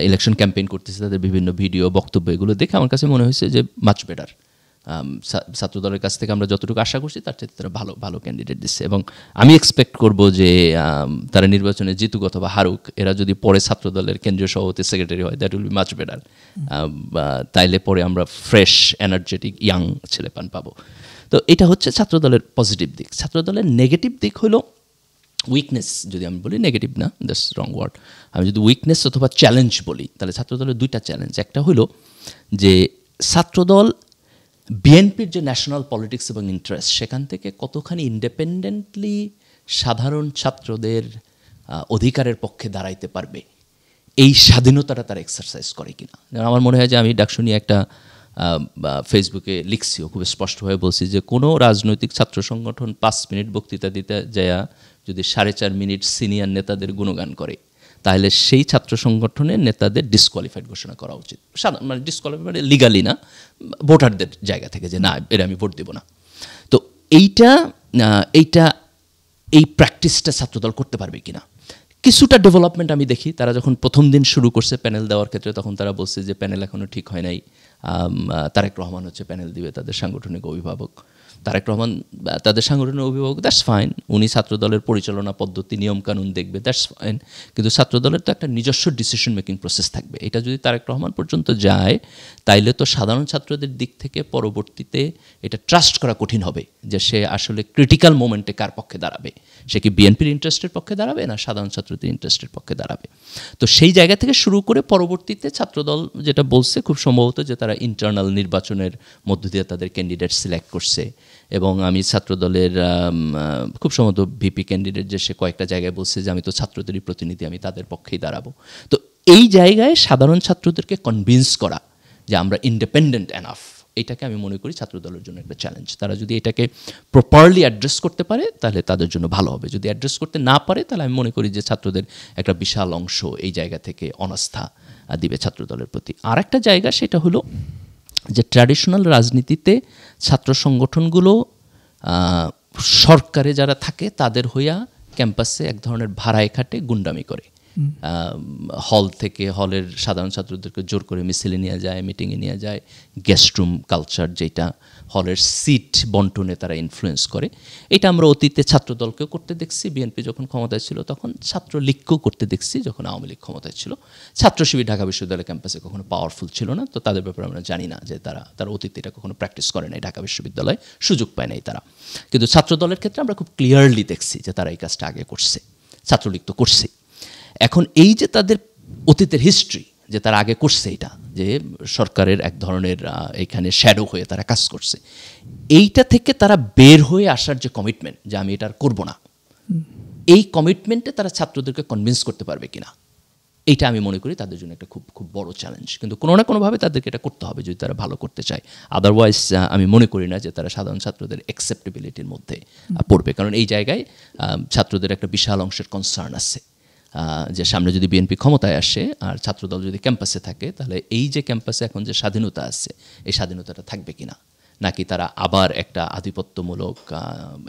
ইলেকশন ক্যাম্পেইন করতেছে, তাদের বিভিন্ন ভিডিও, বক্তব্য, এগুলো দেখে আমার কাছে মনে হয়েছে যে মাচ বেটার। ছাত্রদলের কাছ থেকে আমরা যতটুকু আশা করছি তার চাইতে তারা ভালো ক্যান্ডিডেট দিচ্ছে। এবং আমি এক্সপেক্ট করব যে তারা নির্বাচনে জিতুক অথবা হারুক, এরা যদি পরে ছাত্রদলের কেন্দ্রীয় সভাপতি সেক্রেটারি হয়, that will be much better. তাইলে পরে আমরা ফ্রেশ, এনার্জেটিক, ইয়াং ছেলেপান পাবো। তো এটা হচ্ছে ছাত্রদলের পজিটিভ দিক। ছাত্রদলের নেগেটিভ দিক হলো উইকনেস, যদি আমি বলি, নেগেটিভ না, দ্যাটস রং ওয়ার্ড। আমি যদি উইকনেস অথবা চ্যালেঞ্জ বলি, তাহলে ছাত্রদলের 2টা চ্যালেঞ্জ। একটা হলো যে ছাত্রদল বিএনপির যে ন্যাশনাল পলিটিক্স এবং ইন্টারেস্ট, সেখান থেকে কতখানি ইন্ডিপেন্ডেন্টলি সাধারণ ছাত্রদের অধিকারের পক্ষে দাঁড়াইতে পারবে, এই স্বাধীনতাটা তারা এক্সারসাইজ করে কিনা। আমার মনে হয় যে আমি ডাকসু নিয়ে একটা ফেসবুকে লিখছিও, খুব স্পষ্টভাবে বলছি যে কোনো রাজনৈতিক ছাত্র সংগঠন 5 মিনিট বক্তৃতা দিতে যায় যদি 4.5 মিনিট সিনিয়র নেতাদের গুণগান করে, তাহলে সেই ছাত্র সংগঠনের নেতাদের ডিসকোয়ালিফাইড ঘোষণা করা উচিত। মানে ডিসকোয়ালিফাইড লিগালি না, ভোটারদের জায়গা থেকে, যে না, এর আমি ভোট দেব না। তো এই প্র্যাকটিসটা ছাত্রদল করতে পারবে কিনা। কিছুটা ডেভেলপমেন্ট আমি দেখি। তারা যখন প্রথম দিন শুরু করছে প্যানেল দেওয়ার ক্ষেত্রে, তখন তারা বলছে যে প্যানেল এখনও ঠিক হয় নাই। তারেক রহমান হচ্ছে প্যানেল দিবে, তাদের সাংগঠনিক অভিভাবক। তারেক রহমান তাদের সাংগঠনিক অভিভাবক, দ্যাটস ফাইন। উনি ছাত্রদলের পরিচালনা পদ্ধতি, নিয়মকানুন দেখবে, দ্যাটস ফাইন। কিন্তু ছাত্রদলের তো একটা নিজস্ব ডিসিশন মেকিং প্রসেস থাকবে। এটা যদি তারেক রহমান পর্যন্ত যায়, তাইলে তো সাধারণ ছাত্রদের দিক থেকে পরবর্তীতে এটা ট্রাস্ট করা কঠিন হবে যে সে আসলে ক্রিটিক্যাল মোমেন্টে কার পক্ষে দাঁড়াবে। সে কি বিএনপির ইন্টারেস্টের পক্ষে দাঁড়াবে না সাধারণ ছাত্রদের ইন্টারেস্টের পক্ষে দাঁড়াবে। তো সেই জায়গা থেকে শুরু করে পরবর্তীতে ছাত্রদল যেটা বলছে খুব সম্ভবত যে তারা ইন্টারনাল নির্বাচনের মধ্য দিয়ে তাদের ক্যান্ডিডেট সিলেক্ট করছে। এবং আমি ছাত্রদলের খুব সম্ভবত ভিপি ক্যান্ডিডেট যে সে কয়েকটা জায়গায় বলছে যে আমি তো ছাত্রদেরই প্রতিনিধি, আমি তাদের পক্ষেই দাঁড়াবো। তো এই জায়গায় সাধারণ ছাত্রদেরকে কনভিন্স করা যে আমরা ইন্ডিপেন্ডেন্ট এনাফ, এটাকে আমি মনে করি ছাত্রদলের জন্য একটা চ্যালেঞ্জ। তারা যদি এটাকে প্রপারলি অ্যাড্রেস করতে পারে তাহলে তাদের জন্য ভালো হবে। যদি অ্যাড্রেস করতে না পারে, তাহলে আমি মনে করি যে ছাত্রদের একটা বিশাল অংশ এই জায়গা থেকে অনাস্থা দিবে ছাত্রদলের প্রতি। আর একটা জায়গা সেটা হলো যে ট্র্যাডিশনাল রাজনীতিতে ছাত্র সংগঠনগুলো সরকারে যারা থাকে তাদের হইয়া ক্যাম্পাসে এক ধরনের ভাড়ায় খাটে, গুন্ডামি করে। হল থেকে, হলের সাধারণ ছাত্রদেরকে জোর করে মিছিলে নিয়ে যায়, মিটিংয়ে নিয়ে যায়, গেস্ট রুম কালচার যেটা, হলের সিট বন্টনে তারা ইনফ্লুয়েন্স করে। এটা আমরা অতীতে ছাত্রদলকেও করতে দেখছি, বিএনপি যখন ক্ষমতায় ছিল তখন, ছাত্রলীগকেও করতে দেখছি যখন আওয়ামী লীগ ক্ষমতায় ছিল। ছাত্র শিবির ঢাকা বিশ্ববিদ্যালয় ক্যাম্পাসে কখনো পাওয়ারফুল ছিল না, তো তাদের ব্যাপারে আমরা জানি না যে তারা অতীতে এটা কখনো প্র্যাকটিস করে নাই, ঢাকা বিশ্ববিদ্যালয়ে সুযোগ পায় নাই তারা। কিন্তু ছাত্রদলের ক্ষেত্রে আমরা খুব ক্লিয়ারলি দেখছি যে তারা এই কাজটা আগে করছে, ছাত্রলীগ তো করছে। এখন এই যে তাদের অতীতের হিস্ট্রি, যে তারা আগে করছে এটা, যে সরকারের এক ধরনের এখানে শ্যাডো হয়ে তারা কাজ করছে, এইটা থেকে তারা বের হয়ে আসার যে কমিটমেন্ট, যে আমি এটা আর করবো না, এই কমিটমেন্টে তারা ছাত্রদেরকে কনভিন্স করতে পারবে কিনা, এইটা আমি মনে করি তাদের জন্য একটা খুব খুব বড় চ্যালেঞ্জ। কিন্তু কোনো না কোনোভাবে তাদেরকে এটা করতে হবে যদি তারা ভালো করতে চায়। আদারওয়াইজ আমি মনে করি না যে তারা সাধারণ ছাত্রদের অ্যাকসেপ্টেবিলিটির মধ্যে পড়বে, কারণ এই জায়গায় ছাত্রদের একটা বিশাল অংশের কনসার্ন আছে যে সামনে যদি বিএনপি ক্ষমতায় আসে আর ছাত্রদল যদি ক্যাম্পাসে থাকে, তাহলে এই যে ক্যাম্পাসে এখন যে স্বাধীনতা আছে, এই স্বাধীনতাটা থাকবে কিনা, নাকি তারা আবার একটা আধিপত্যমূলক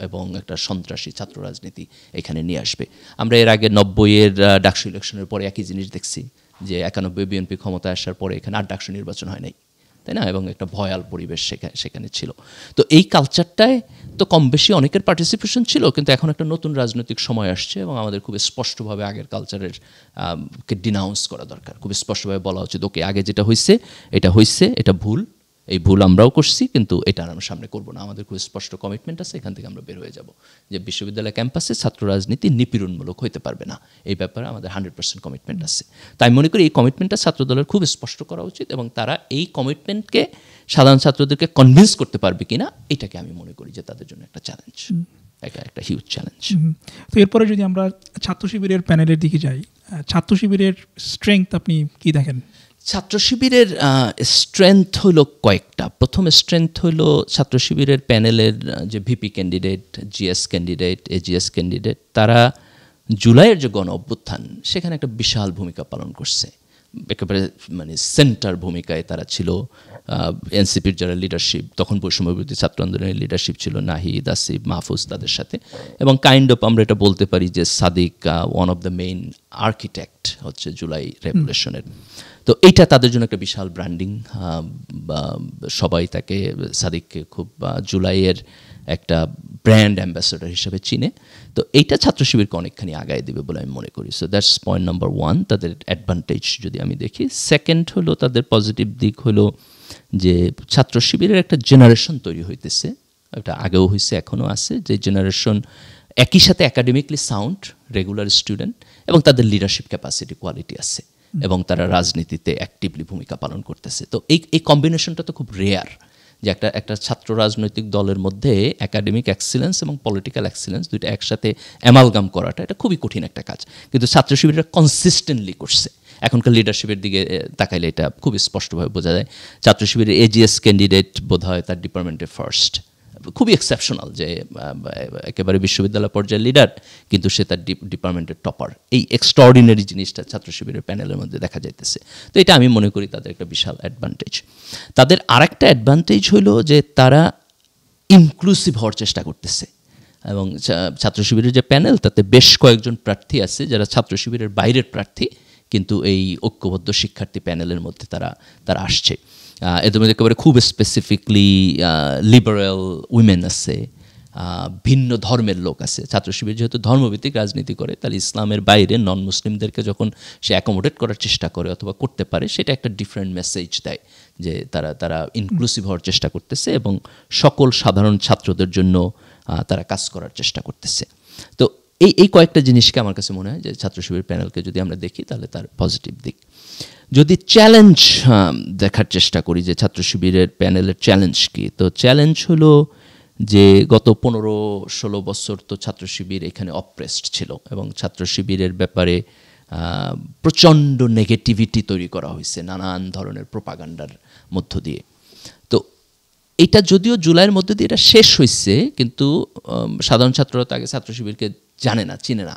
এবং একটা সন্ত্রাসী ছাত্র রাজনীতি এখানে নিয়ে আসবে। আমরা এর আগে 90-এর ডাকসু ইলেকশনের পরে একই জিনিস দেখছি, যে 91 বিএনপি ক্ষমতায় আসার পরে এখানে আর ডাকসু নির্বাচন হয় নাই, তাই না, এবং একটা ভয়াল পরিবেশ সেখানে ছিল। তো এই কালচারটায় তো কম বেশি অনেকের পার্টিসিপেশন ছিল, কিন্তু এখন একটা নতুন রাজনৈতিক সময় আসছে এবং আমাদের খুব স্পষ্টভাবে আগের কালচারের কে ডিনাউন্স করা দরকার, খুব স্পষ্টভাবে বলা উচিত, ওকে আগে যেটা হয়েছে এটা ভুল, এই ভুল আমরাও করছি, কিন্তু এটা আমরা সামনে করবো না। আমাদের খুব স্পষ্ট কমিটমেন্ট আছে, এখান থেকে আমরা বের হয়ে যাব, যে বিশ্ববিদ্যালয় ক্যাম্পাসে ছাত্র রাজনীতি নিপীড়নমূলক হইতে পারবে না, এই ব্যাপারে আমাদের 100% কমিটমেন্ট আছে। তাই মনে করি এই কমিটমেন্টটা ছাত্রদলের খুব স্পষ্ট করা উচিত, এবং তারা এই কমিটমেন্টকে সাধারণ ছাত্রদেরকে কনভিন্স করতে পারবে কিনা, এটাকে আমি মনে করি যে তাদের জন্য একটা চ্যালেঞ্জ, একটা হিউজ চ্যালেঞ্জ। তো এরপরে যদি আমরা ছাত্র শিবিরের প্যানেলের দিকে যাই, ছাত্র শিবিরের স্ট্রেংথ আপনি কি দেখেন? ছাত্র শিবিরের স্ট্রেংথ হলো কয়েকটা। প্রথম স্ট্রেংথ হলো ছাত্র শিবিরের প্যানেলের যে VP candidate, GS candidate, AGS candidate, তারা জুলাইয়ের যে গণ অভ্যুত্থান সেখানে একটা বিশাল ভূমিকা পালন করছে, একেবারে মানে সেন্টার ভূমিকায় তারা ছিল। এনসিপির যারা লিডারশিপ, তখন বৈষম্যবিরোধী ছাত্র আন্দোলনের লিডারশিপ ছিল নাহিদ, আসিফ, মাহফুজ, তাদের সাথে, এবং কাইন্ড অফ আমরা এটা বলতে পারি যে Sadiq one of the main architect হচ্ছে জুলাই রেভলিউশনের। তো এইটা তাদের জন্য একটা বিশাল ব্র্যান্ডিং, সবাই তাকে, সাদিককে খুব জুলাইয়ের একটা ব্র্যান্ড অ্যাম্বাসেডর হিসেবে চিনে। তো এইটা ছাত্র শিবিরকে অনেকখানি আগায় দেবে বলে আমি মনে করি। সো দ্যাটস পয়েন্ট নাম্বার 1, তাদের অ্যাডভান্টেজ যদি আমি দেখি। সেকেন্ড হলো তাদের পজিটিভ দিক হলো যে ছাত্র শিবিরের একটা জেনারেশন তৈরি হইতেছে, এটা আগেও হয়েছে এখনও আছে, যে জেনারেশন একই সাথে একাডেমিকলি সাউন্ড, রেগুলার স্টুডেন্ট, এবং তাদের লিডারশিপ ক্যাপাসিটি, কোয়ালিটি আছে, এবং তারা রাজনীতিতে অ্যাক্টিভলি ভূমিকা পালন করতেছে। তো এই কম্বিনেশনটা তো খুব রেয়ার, যে একটা ছাত্র রাজনৈতিক দলের মধ্যে একাডেমিক এক্সিলেন্স এবং পলিটিক্যাল এক্সিলেন্স দুইটা একসাথে অ্যামালগাম করাটা এটা খুবই কঠিন একটা কাজ, কিন্তু ছাত্র শিবিরটা কনসিস্টেন্টলি করছে। এখনকার লিডারশিপের দিকে তাকাইলে এটা খুব স্পষ্টভাবে বোঝা যায়। ছাত্র শিবিরের এজিএস ক্যান্ডিডেট বোধ হয় তার ডিপার্টমেন্টে ফার্স্ট, খুবই এক্সেপশনাল, যে একেবারে বিশ্ববিদ্যালয় পর্যায়ের লিডার, কিন্তু সে তার ডিপার্টমেন্টের টপার। এই এক্সট্রাঅর্ডিনারি জিনিসটা ছাত্র শিবিরের প্যানেলের মধ্যে দেখা যাইতেছে। তো এটা আমি মনে করি তাদের একটা বিশাল অ্যাডভান্টেজ। তাদের আরেকটা অ্যাডভান্টেজ হলো যে তারা ইনক্লুসিভ হওয়ার চেষ্টা করতেছে, এবং ছাত্র শিবিরের যে প্যানেল, তাতে বেশ কয়েকজন প্রার্থী আছে যারা ছাত্র শিবিরের বাইরের প্রার্থী, কিন্তু এই ঐক্যবদ্ধ শিক্ষার্থী প্যানেলের মধ্যে তারা আসছে। এদের মধ্যে একেবারে খুব স্পেসিফিকলি লিবারেল উইমেন আছে, ভিন্ন ধর্মের লোক আছে। ছাত্র শিবির যেহেতু ধর্মভিত্তিক রাজনীতি করে, তাহলে ইসলামের বাইরে নন মুসলিমদেরকে যখন সে অ্যাকোমোডেট করার চেষ্টা করে অথবা করতে পারে, সেটা একটা ডিফারেন্ট মেসেজ দেয়, যে তারা ইনক্লুসিভ হওয়ার চেষ্টা করতেছে এবং সকল সাধারণ ছাত্রদের জন্য তারা কাজ করার চেষ্টা করতেছে। তো এই কয়েকটা জিনিসকে আমার কাছে মনে হয় যে ছাত্র শিবির প্যানেলকে যদি আমরা দেখি তাহলে তার পজিটিভ দিক। যদি চ্যালেঞ্জ দেখার চেষ্টা করি যে ছাত্র শিবিরের প্যানেলের চ্যালেঞ্জ কী, তো চ্যালেঞ্জ হলো যে গত 15-16 বছর তো ছাত্র শিবির এখানে অপ্রেসড ছিল, এবং ছাত্র শিবিরের ব্যাপারে প্রচণ্ড নেগেটিভিটি তৈরি করা হয়েছে নানান ধরনের প্রোপাগান্ডার মধ্য দিয়ে। তো এটা যদিও জুলাইয়ের মধ্যে দিয়ে এটা শেষ হয়েছে, কিন্তু সাধারণ ছাত্ররা তো আগে ছাত্র শিবিরকে জানে না, চিনে না,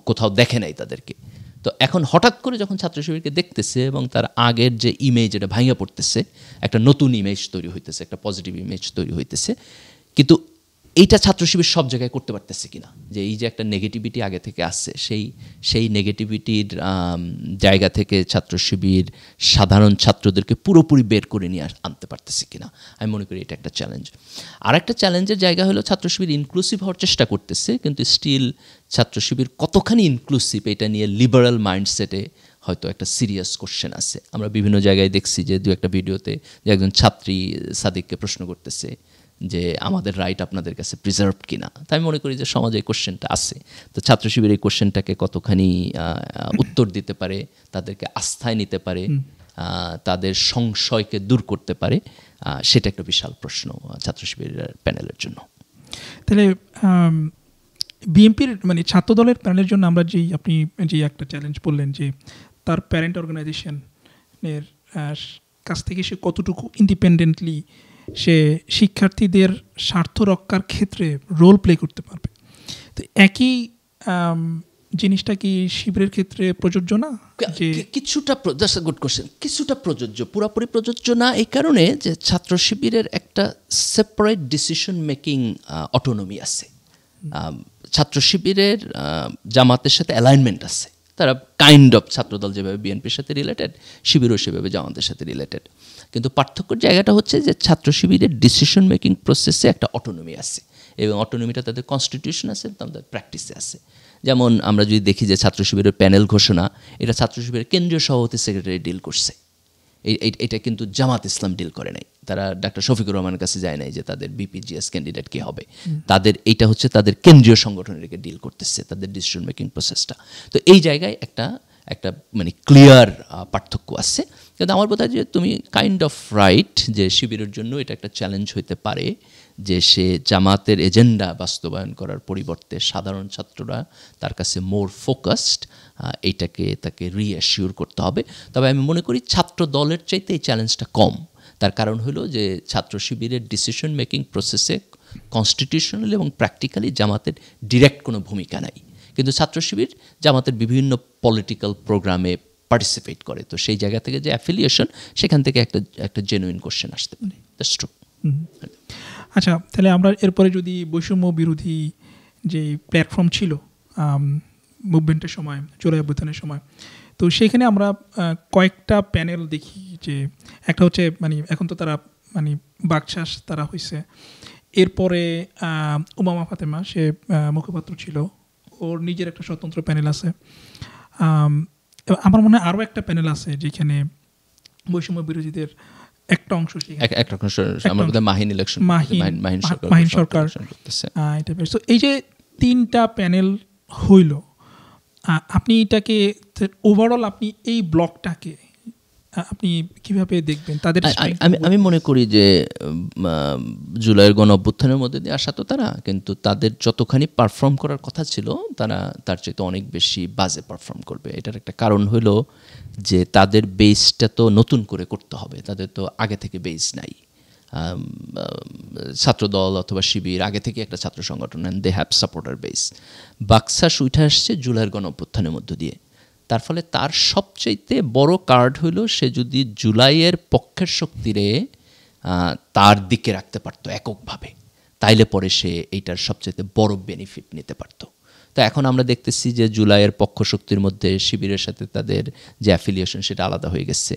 কোথাও দেখে নাই তাদেরকে। তো এখন হঠাৎ করে যখন ছাত্র শিবিরকে দেখতেছে এবং তার আগের যে ইমেজ এটা ভাঙিয়া পড়তেছে, একটা নতুন ইমেজ তৈরি হইতেছে, একটা পজিটিভ ইমেজ তৈরি হইতেছে। কিন্তু এইটা ছাত্র শিবির সব জায়গায় করতে পারতেছে কিনা, যে এই যে একটা নেগেটিভিটি আগে থেকে আসছে সেই নেগেটিভিটির জায়গা থেকে ছাত্র শিবির সাধারণ ছাত্রদেরকে পুরোপুরি বের করে নিয়ে আনতে পারতেছে কিনা, আমি মনে করি এটা একটা চ্যালেঞ্জ। আর একটা চ্যালেঞ্জের জায়গা হলো ছাত্র শিবির ইনক্লুসিভ হওয়ার চেষ্টা করতেছে, কিন্তু স্টিল ছাত্র শিবির কতখানি ইনক্লুসিভ এটা নিয়ে লিবারাল মাইন্ডসেটে হয়তো একটা সিরিয়াস কোশ্চেন আছে। আমরা বিভিন্ন জায়গায় দেখছি যে দু একটা ভিডিওতে যে একজন ছাত্রী সাদিককে প্রশ্ন করতেছে যে আমাদের রাইট আপনাদের কাছে প্রিজার্ভড কিনা। তাই আমি মনে করি যে সমাজে এই কোশ্চেনটা আছে, তো ছাত্র শিবির এই কোশ্চেনটাকে কতখানি উত্তর দিতে পারে, তাদেরকে আস্থায় নিতে পারে, তাদের সংশয়কে দূর করতে পারে, সেটা একটা বিশাল প্রশ্ন ছাত্র শিবিরের প্যানেলের জন্য। তাহলে বিএনপির মানে ছাত্রদলের প্যানেলের জন্য আমরা আপনি যে একটা চ্যালেঞ্জ বললেন যে তার প্যারেন্ট অর্গানাইজেশনের কাছ থেকে সে কতটুকু ইন্ডিপেন্ডেন্টলি সে শিক্ষার্থীদের স্বার্থ রক্ষার ক্ষেত্রে রোল প্লে করতে পারবে, তো একই জিনিসটা কি শিবিরের ক্ষেত্রে প্রযোজ্য না? যে কিছুটা, দ্যাটস আ গুড কোশ্চেন, কিছুটা প্রযোজ্য, পুরোপুরি প্রযোজ্য না এই কারণে যে ছাত্র শিবিরের একটা সেপারেট ডিসিশন মেকিং অটোনমি আছে। ছাত্র শিবিরের জামাতের সাথে অ্যালাইনমেন্ট আছে, তারা কাইন্ড অফ ছাত্রদল যেভাবে বিএনপির সাথে রিলেটেড, শিবিরও সেভাবে জামাতের সাথে রিলেটেড, কিন্তু পার্থক্যের জায়গাটা হচ্ছে যে ছাত্র শিবিরের ডিসিশন মেকিং প্রসেসে একটা অটোনমি আছে, এবং অটোনমিটা তাদের কনস্টিটিউশন আছে, তাদের প্র্যাকটিসে আছে। যেমন আমরা যদি দেখি যে ছাত্র শিবিরের প্যানেল ঘোষণা, এটা ছাত্র শিবিরের কেন্দ্রীয় সভাপতি সেক্রেটারি ডিল করছে, এটা কিন্তু জামাত ইসলাম ডিল করে নাই, তারা ডাক্তার শফিকুর রহমানের কাছে যায় নাই যে তাদের বিপিজিএস ক্যান্ডিডেট কে হবে, তাদের এইটা হচ্ছে তাদের কেন্দ্রীয় সংগঠনের রেখে ডিল করতেছে তাদের ডিসিশন মেকিং প্রসেসটা। তো এই জায়গায় একটা মানে ক্লিয়ার পার্থক্য আছে। কিন্তু আমার বোধ হয় যে তুমি কাইন্ড অফ রাইট যে শিবিরের জন্য এটা একটা চ্যালেঞ্জ হইতে পারে যে সে জামাতের এজেন্ডা বাস্তবায়ন করার পরিবর্তে সাধারণ ছাত্ররা তার কাছে মোর ফোকাসড, তাকে রিঅ্যাসিওর করতে হবে। তবে আমি মনে করি ছাত্র দলের চাইতে এই চ্যালেঞ্জটা কম। তার কারণ হলো যে ছাত্র শিবিরের ডিসিশন মেকিং প্রসেসে কনস্টিটিউশনালি এবং প্র্যাকটিক্যালি জামাতের ডিরেক্ট কোনো ভূমিকা নাই, কিন্তু ছাত্র শিবির জামাতের বিভিন্ন পলিটিক্যাল প্রোগ্রামে পার্টিসিপেট করে, তো সেই জায়গা থেকে যে অ্যাফিলিয়েশন, সেখান থেকে একটা জেনুইন কোশ্চেন আসতে পারে। That's true. আচ্ছা, তাহলে আমরা এরপরে যদি বৈষম্য বিরোধী যে প্ল্যাটফর্ম ছিল মুভমেন্টের সময়, জুলাই অভ্যুত্থানের সময়, তো সেখানে আমরা কয়েকটা প্যানেল দেখি, যে একটা হচ্ছে মানে এখন তো তারা মানে বাকশাস তারা হয়েছে, এরপরে উমামা ফাতেমা সে মুখপাত্র ছিল, ওর নিজের একটা স্বতন্ত্র প্যানেল আছে। আমার মনে হয় আরও একটা প্যানেল আছে যেখানে বৈষম্য বিরোধীদের একটা অংশ, মাহিন সরকার। তো এই যে তিনটা প্যানেল হইল, আপনি এটাকে ওভারঅল আপনি এই ব্লকটাকে আপনি কিভাবে দেখবেন? তাদের আমি মনে করি যে জুলাইয়ের গণ অভ্যুত্থানের মধ্যে দিয়ে আসা তো তারা, কিন্তু তাদের যতখানি পারফর্ম করার কথা ছিল তারা তার চেয়ে অনেক বেশি বাজে পারফর্ম করবে। এটার একটা কারণ হলো যে তাদের বেসটা তো নতুন করে করতে হবে, তাদের তো আগে থেকে বেস নাই। ছাত্রদল অথবা শিবির আগে থেকে একটা ছাত্র সংগঠন, and they have supporter base. বাকশাস উঠে আসছে জুলাইয়ের গণ অভ্যুত্থানের মধ্য দিয়ে, তার ফলে তার সবচাইতে বড় কার্ড হইল সে যদি জুলাইয়ের পক্ষের শক্তিরে তার দিকে রাখতে পারতো এককভাবে, তাইলে পরে সে এইটার সবচাইতে বড় বেনিফিট নিতে পারতো। তো এখন আমরা দেখতেছি যে জুলাইয়ের পক্ষ শক্তির মধ্যে শিবিরের সাথে তাদের যে অ্যাফিলিয়েশন সেটা আলাদা হয়ে গেছে।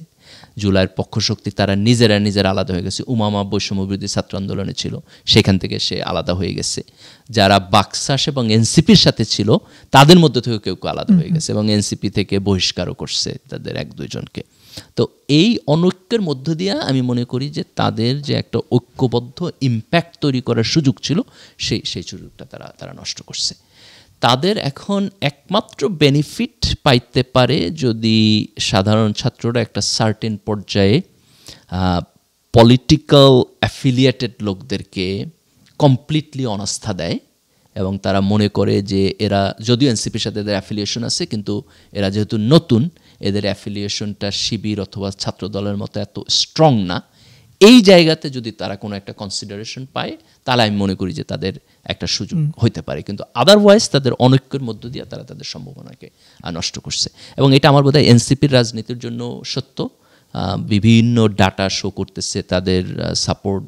জুলাইয়ের পক্ষ শক্তি তারা নিজেরা আলাদা হয়ে গেছে। উমামা বৈষম্য বিরোধী ছাত্র আন্দোলনে ছিল, সেখান থেকে সে আলাদা হয়ে গেছে। যারা বাকশাস এবং এনসিপির সাথে ছিল তাদের মধ্যে থেকে কেউ আলাদা হয়ে গেছে, এবং এনসিপি থেকে বহিষ্কারও করছে তাদের 1-2 জনকে। তো এই অনৈক্যের মধ্য দিয়ে আমি মনে করি যে তাদের যে একটা ঐক্যবদ্ধ ইম্প্যাক্ট তৈরি করার সুযোগ ছিল, সেই সুযোগটা তারা নষ্ট করছে। তাদের এখন একমাত্র বেনিফিট পাইতে পারে যদি সাধারণ ছাত্ররা একটা সার্টেন পর্যায়ে পলিটিক্যাল অ্যাফিলিয়েটেড লোকদেরকে কমপ্লিটলি অনাস্থা দেয়, এবং তারা মনে করে যে এরা যদিও এনসিপির সাথে এদের অ্যাফিলিয়েশন আছে, কিন্তু এরা যেহেতু নতুন, এদের অ্যাফিলিয়েশনটা শিবির অথবা ছাত্র দলের মতো এত স্ট্রং না। এই জায়গাতে যদি তারা কোনো একটা কনসিডারেশন পায়, তাহলে আমি মনে করি যে তাদের একটা সুযোগ হইতে পারে, কিন্তু আদারওয়াইজ তাদের অনৈক্যের মধ্য দিয়ে তারা তাদের সম্ভাবনাকে নষ্ট করছে। এবং এটা আমার বোধহয় এনসিপির রাজনীতির জন্য সত্য। বিভিন্ন ডাটা শো করতেছে তাদের সাপোর্ট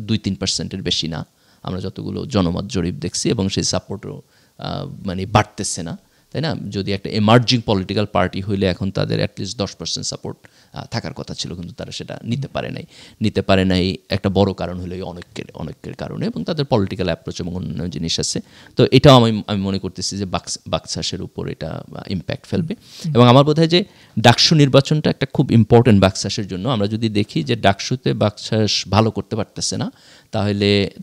2-3%-এর বেশি না আমরা যতগুলো জনমত জরিপ দেখছি, এবং সেই সাপোর্টও মানে বাড়তেছে না, তাই না? যদি একটা এমার্জিং পলিটিক্যাল পার্টি হইলে এখন তাদের অ্যাটলিস্ট 10% সাপোর্ট থাকার কথা ছিল, কিন্তু তারা সেটা নিতে পারে নাই। একটা বড় কারণ হলো এই অনৈক্যের কারণে, এবং তাদের পলিটিক্যাল অ্যাপ্রোচ এবং অন্যান্য জিনিস আছে। তো এটাও আমি মনে করতেছি যে বাকশাসের উপর এটা ইম্প্যাক্ট ফেলবে। এবং আমার বোধ হয় যে ডাকসু নির্বাচনটা একটা খুব ইম্পর্টেন্ট বাকশাসের জন্য। আমরা যদি দেখি যে ডাকসুতে বাকশাস ভালো করতে পারতেছে না,